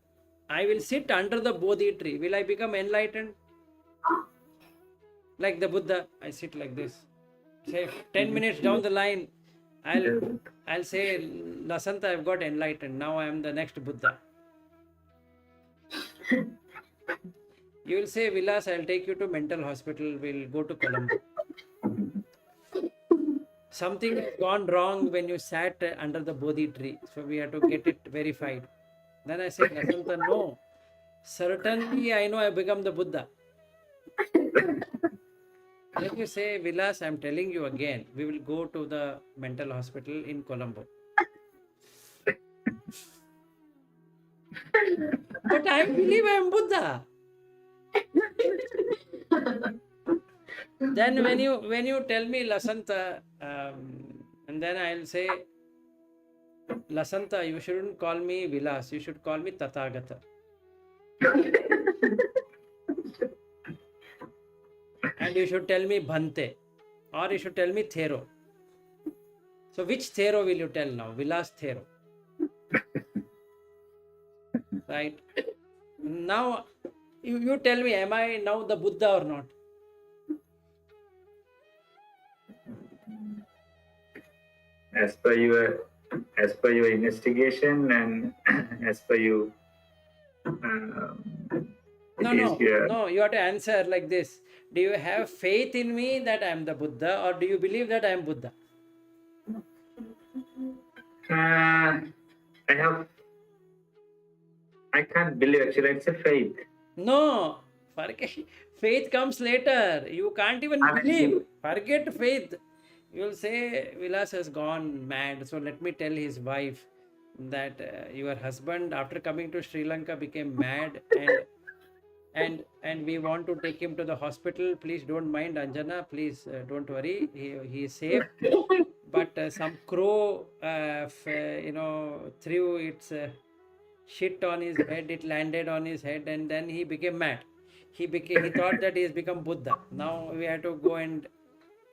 I will sit under the Bodhi tree. Will I become enlightened? Like the Buddha, I sit like this. Say 10 minutes down the line, I'll say, Lasanta, I've got enlightened. Now I am the next Buddha. You will say, Vilas, I'll take you to mental hospital. We'll go to Colombo. Something has gone wrong when you sat under the Bodhi tree. So we have to get it verified. Then I say, Lasanta, no. Certainly I know I become the Buddha. Then you say, Vilas, I'm telling you again, we will go to the mental hospital in Colombo. But I believe I am Buddha. Then when you tell me Lasanta, and then I'll say, Lasanta, you shouldn't call me Vilas, you should call me Tathagata. And you should tell me Bhante, or you should tell me Thero. So which Thero will you tell now? Vilas Thero. Right? Now, you tell me, am I now the Buddha or not? As per your investigation and as per you. No, you have to answer like this. Do you have faith in me that I am the Buddha, or do you believe that I am Buddha? I can't believe actually, it's a faith. No, faith comes later. You can't even believe. Forget faith. You will say, Vilas has gone mad. So let me tell his wife that your husband, after coming to Sri Lanka, became mad, and we want to take him to the hospital. Please don't mind Anjana. Please don't worry. He is safe. But some crow, threw its shit on his head. It landed on his head, and then he became mad. He thought that he has become Buddha. Now we have to go and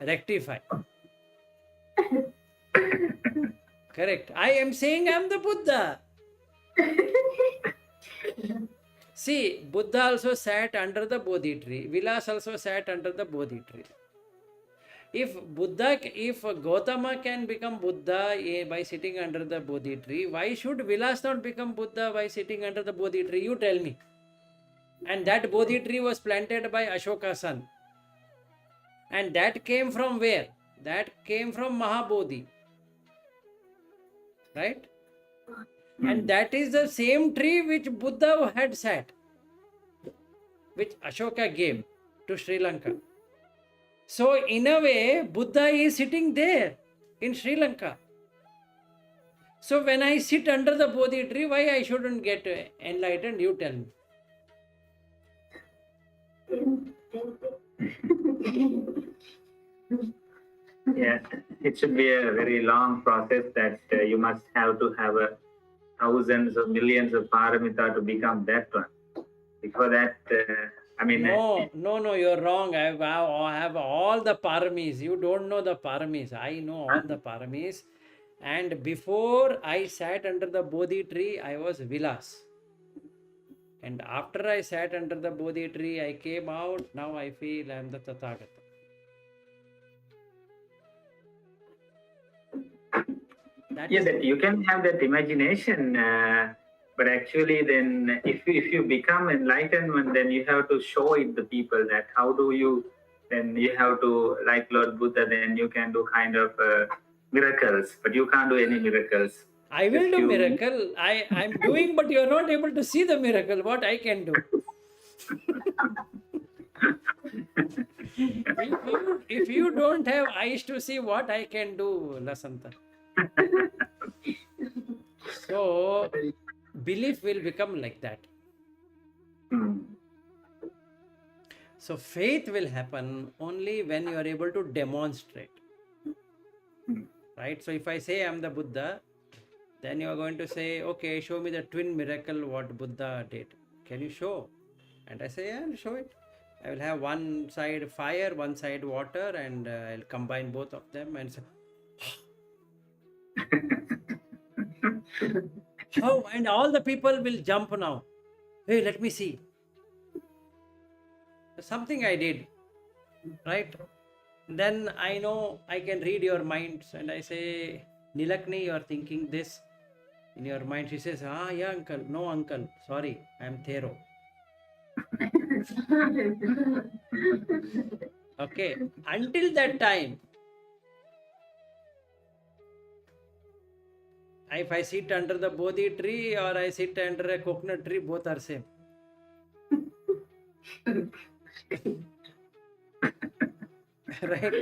rectify. Correct. I am saying I am the Buddha. See, Buddha also sat under the Bodhi tree. Vilas also sat under the Bodhi tree. If Gautama can become Buddha by sitting under the Bodhi tree, why should Vilas not become Buddha by sitting under the Bodhi tree? You tell me. And that Bodhi tree was planted by Ashoka's son. And that came from where? That came from Mahabodhi. Right? And that is the same tree which Buddha had sat, which Ashoka gave to Sri Lanka. So in a way, Buddha is sitting there in Sri Lanka. So when I sit under the Bodhi tree, why I shouldn't get enlightened? You tell me. Yeah, it should be a very long process that you must have to have thousands or millions of paramita to become that one. Before that, I mean, No, you're wrong. I have all the paramis. You don't know the paramis. I know all the paramis. And before I sat under the Bodhi tree, I was Vilas. And after I sat under the Bodhi tree, I came out. Now I feel I am the Tathagata. yeah, that you can have that imagination, but actually, then if you become enlightenment, then you have to show it the people that how do you. Then you have to, like Lord Buddha, then you can do kind of miracles, but you can't do any miracles. I will If do you- miracle. I'm doing, but you are not able to see the miracle. What I can do? if you don't have eyes to see, what I can do, Lasanta? So belief will become like that. Hmm. So faith will happen only when you are able to demonstrate. Right? So if I say I'm the Buddha, then you are going to say, okay, show me the twin miracle what Buddha did. Can you show? And I say, yeah, I'll show it. I will have one side fire, one side water, and I'll combine both of them and say, how? And all the people will jump now. Hey, let me see. Something I did, right? Then I know I can read your minds, and I say, Nilakni, you are thinking this in your mind. She says, ah, yeah, uncle. No, uncle. Sorry, I am Thero. Okay. Until that time, if I sit under the Bodhi tree or I sit under a coconut tree, both are same. Right?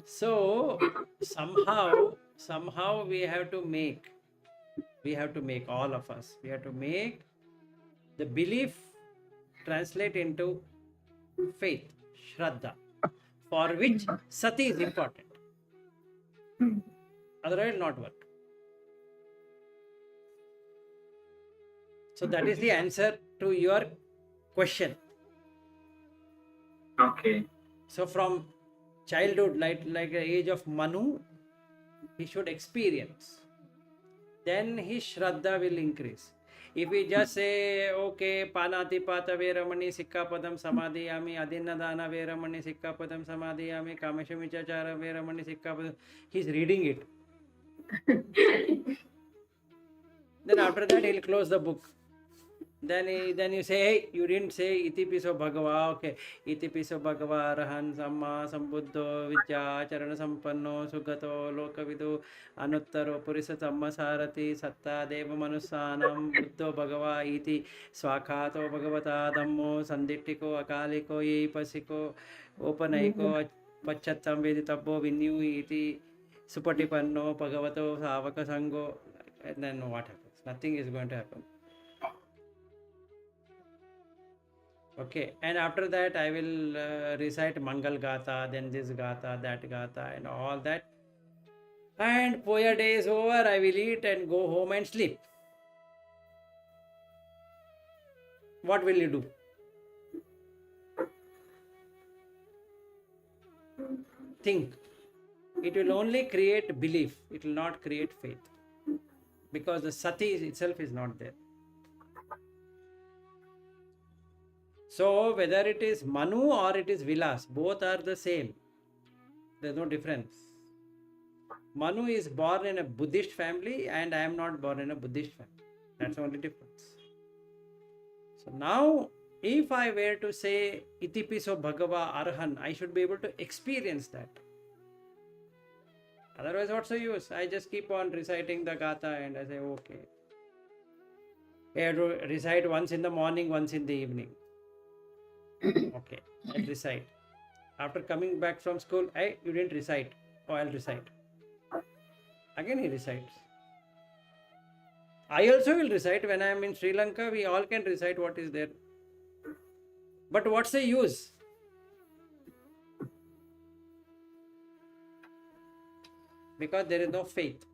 So somehow we have to make all of us, we have to make the belief translate into faith, Shraddha, for which sati is important. Otherwise, not work. So that is the answer to your question. Okay. So from childhood, like the age of Manu, he should experience. Then his Shraddha will increase. If we just say, okay, Panatipata Veramani Sikkapadam Samadhiyami, Adinadana Veramani Sikkapadam Samadhiyami, Kameshamichachara Veramani Sikkapadam, he's reading it. Then after that, he'll close the book. Then you say, hey, you didn't say iti piso bhagava. Okay, iti piso bhagava arahan samma sambuddho vidya charana sampanno sugato lokavidu anuttaro purisa samma sarati satta deva manusanam buddho bhagava iti swakato bhagavata dhammo sandittiko akaliko yeipasiko opanaiko pachattam veditabbo vinyu iti supatipanno bhagavato savaka sango. And then what happens? Nothing is going to happen. Okay, and after that I will recite Mangal Gatha, then this Gatha, that Gatha, and all that. And Poya day is over, I will eat and go home and sleep. What will you do? Think. It will only create belief, it will not create faith. Because the sati itself is not there. So whether it is Manu or it is Vilas, both are the same. There is no difference. Manu is born in a Buddhist family and I am not born in a Buddhist family. That's the only difference. So now, if I were to say Itipiso Bhagava Arhan, I should be able to experience that. Otherwise, what's the use? I just keep on reciting the Gatha and I say, okay. I have to recite once in the morning, once in the evening. Okay, I'll recite. After coming back from school, hey, you didn't recite. Oh, I'll recite. Again he recites. I also will recite when I am in Sri Lanka. We all can recite what is there. But what's the use? Because there is no faith.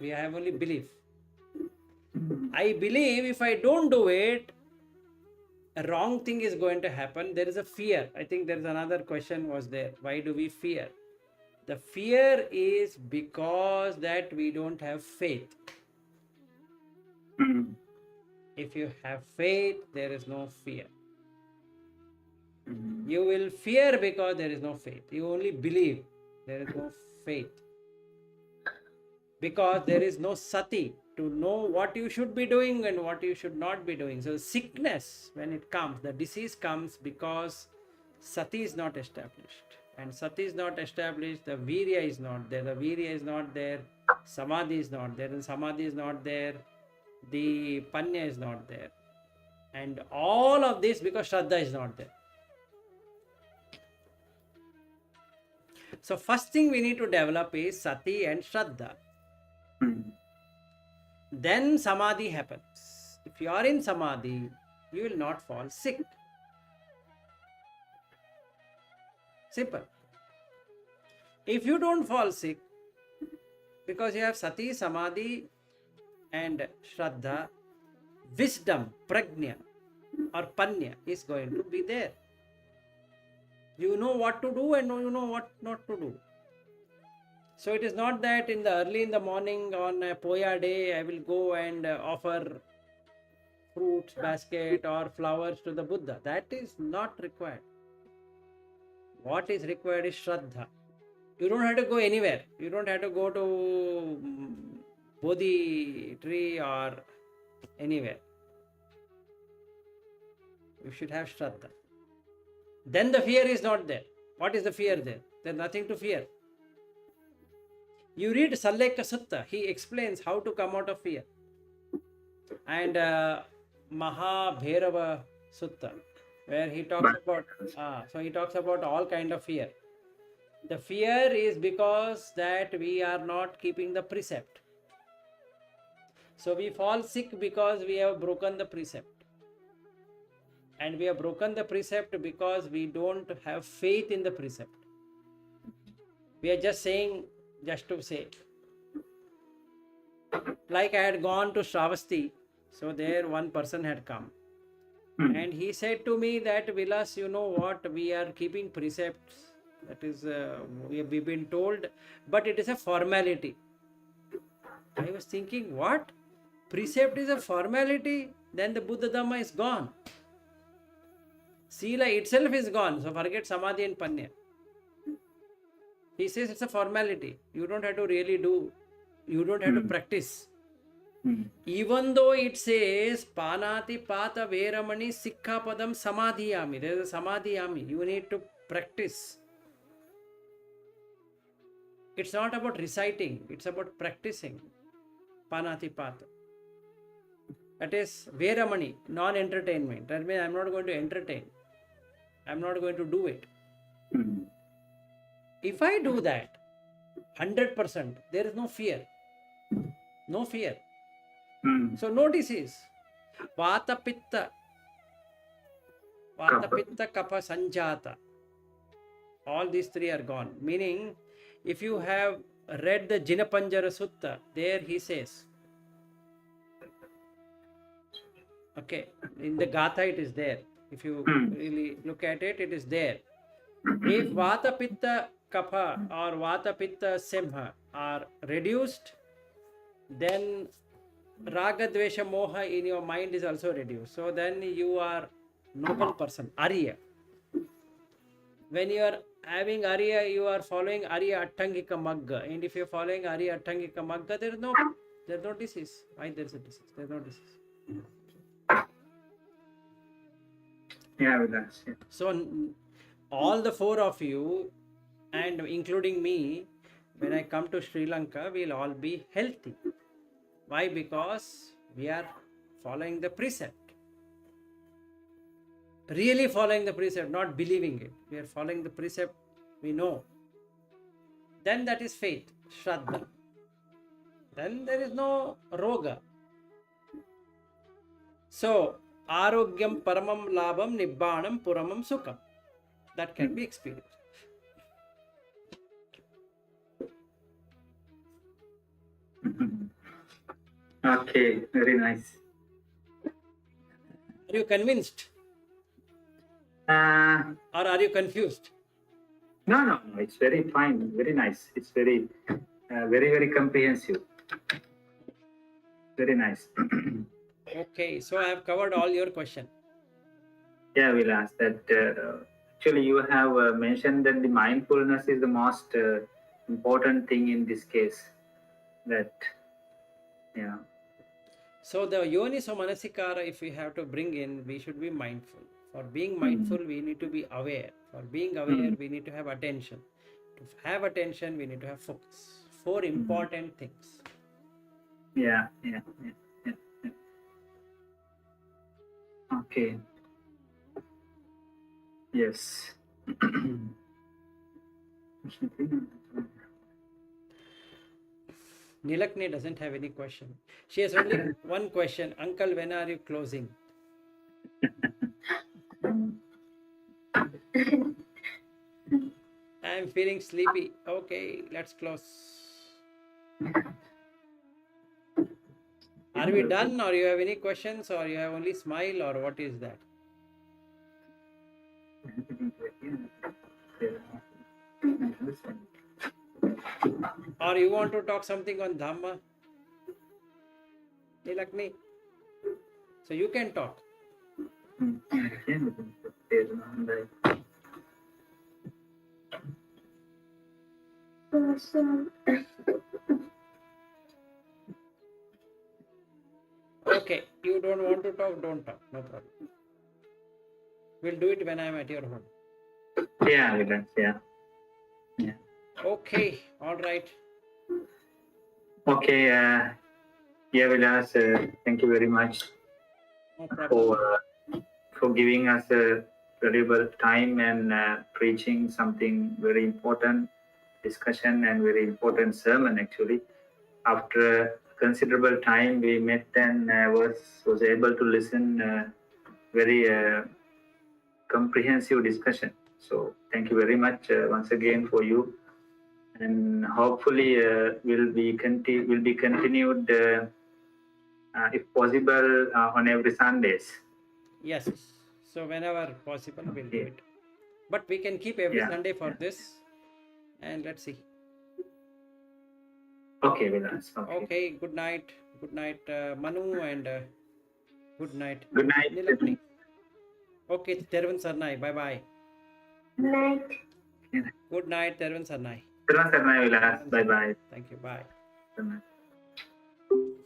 We have only belief. I believe if I don't do it, a wrong thing is going to happen. There is a fear. I think there is another question was there. Why do we fear? The fear is because that we don't have faith. If you have faith, there is no fear. You will fear because there is no faith. You only believe. There is no faith. Because there is no sati to know what you should be doing and what you should not be doing. So sickness, when it comes, the disease comes because sati is not established. And sati is not established, the virya is not there. The virya is not there. Samadhi is not there. And samadhi is not there. The panya is not there. And all of this because shraddha is not there. So first thing we need to develop is sati and shraddha. Then samadhi happens. If you are in samadhi, you will not fall sick. Simple. If you don't fall sick, because you have sati, samadhi and shraddha, wisdom, prajna or panya is going to be there. You know what to do and you know what not to do. So it is not that early in the morning on a Poya day, I will go and offer fruits basket or flowers to the Buddha. That is not required. What is required is Shraddha. You don't have to go anywhere. You don't have to go to Bodhi tree or anywhere. You should have Shraddha. Then the fear is not there. What is the fear there? There's nothing to fear. You read Sallekha Sutta, he explains how to come out of fear. And Mahabhairava Sutta, where he talks about, so he talks about all kind of fear. The fear is because that we are not keeping the precept. So we fall sick because we have broken the precept. And we have broken the precept because we don't have faith in the precept. We are just saying, just to say. Like I had gone to Shravasti, so there one person had come. And he said to me that, Vilas, you know what, we are keeping precepts. That is, we've been told, but it is a formality. I was thinking, what? Precept is a formality? Then the Buddha Dhamma is gone. Sila itself is gone. So forget Samadhi and Panya. He says it's a formality. You don't have to really do. You don't have to practice. Even though it says Panati Pata Veramani Sikha Padam Samadhiyami. There is a Samadhiyami. You need to practice. It's not about reciting. It's about practicing. Panati Pata. That is Veramani, non-entertainment. That means I'm not going to entertain. I'm not going to do it. If I do that, 100%, there is no fear. No fear. So no disease. Vata Pitta Kapha Sanjata. All these three are gone. Meaning, if you have read the Jinapanjara Sutta, there he says, okay, in the Gatha it is there. If you really look at it, it is there. If Vata Pitta Kapha or Vata Pitta Simha are reduced, then Raga Dvesha Moha in your mind is also reduced. So then you are noble person, Arya. When you are having Arya, you are following Arya Attangika Magga. And if you are following Arya Attangika Magga, there is no disease. Why there is a disease? There is no disease. Yeah, that's it. So all the four of you, and including me, when I come to Sri Lanka, we'll all be healthy. Why? Because we are following the precept. Really following the precept, not believing it. We are following the precept, we know. Then that is faith, Shraddha. Then there is no roga. So arogyam paramam labham nibbanam puramam sukham, that can be experienced. Okay, very nice. Are you convinced Uh, or are you confused? no, it's very fine, very nice. It's very, very comprehensive. Very nice. Okay, so I have covered all your question. Yeah, we'll ask that. Actually, you have mentioned that the mindfulness is the most important thing in this case. That, yeah. So the yoniso manasikara, if we have to bring in, we should be mindful. For being mindful, we need to be aware. For being aware, we need to have attention. To have attention, we need to have focus. 4 important things. Yeah. Okay. Yes. Nilakni doesn't have any question. She has only one question. Uncle, when are you closing? I am feeling sleepy. Okay, let's close. Are we done, or you have any questions, or you have only smile, or what is that? Or you want to talk something on Dhamma? Nilakni? So you can talk. Okay, you don't want to talk, don't talk. No problem. We'll do it when I'm at your home. Yeah, relax. Yeah. Okay, all right. Okay. Yeah, Vilas. Thank you very much No problem. for giving us a valuable time and preaching something very important discussion and very important sermon. Actually, after a considerable time, we met and was able to listen very comprehensive discussion. So thank you very much once again for you, and hopefully will be continued if possible on every Sundays. Yes. So whenever possible, we'll do it. But we can keep every Sunday for this. And let's see. Okay, Vilas. Okay, good night. Good night, Manu, and good night. Good night. Nilakni. Okay, Tervan Sarnai. Bye-bye. Night. Good night, Tervan Sarnai. Terima kasih, Vilas. Bye-bye. Thank you. Bye. Bye.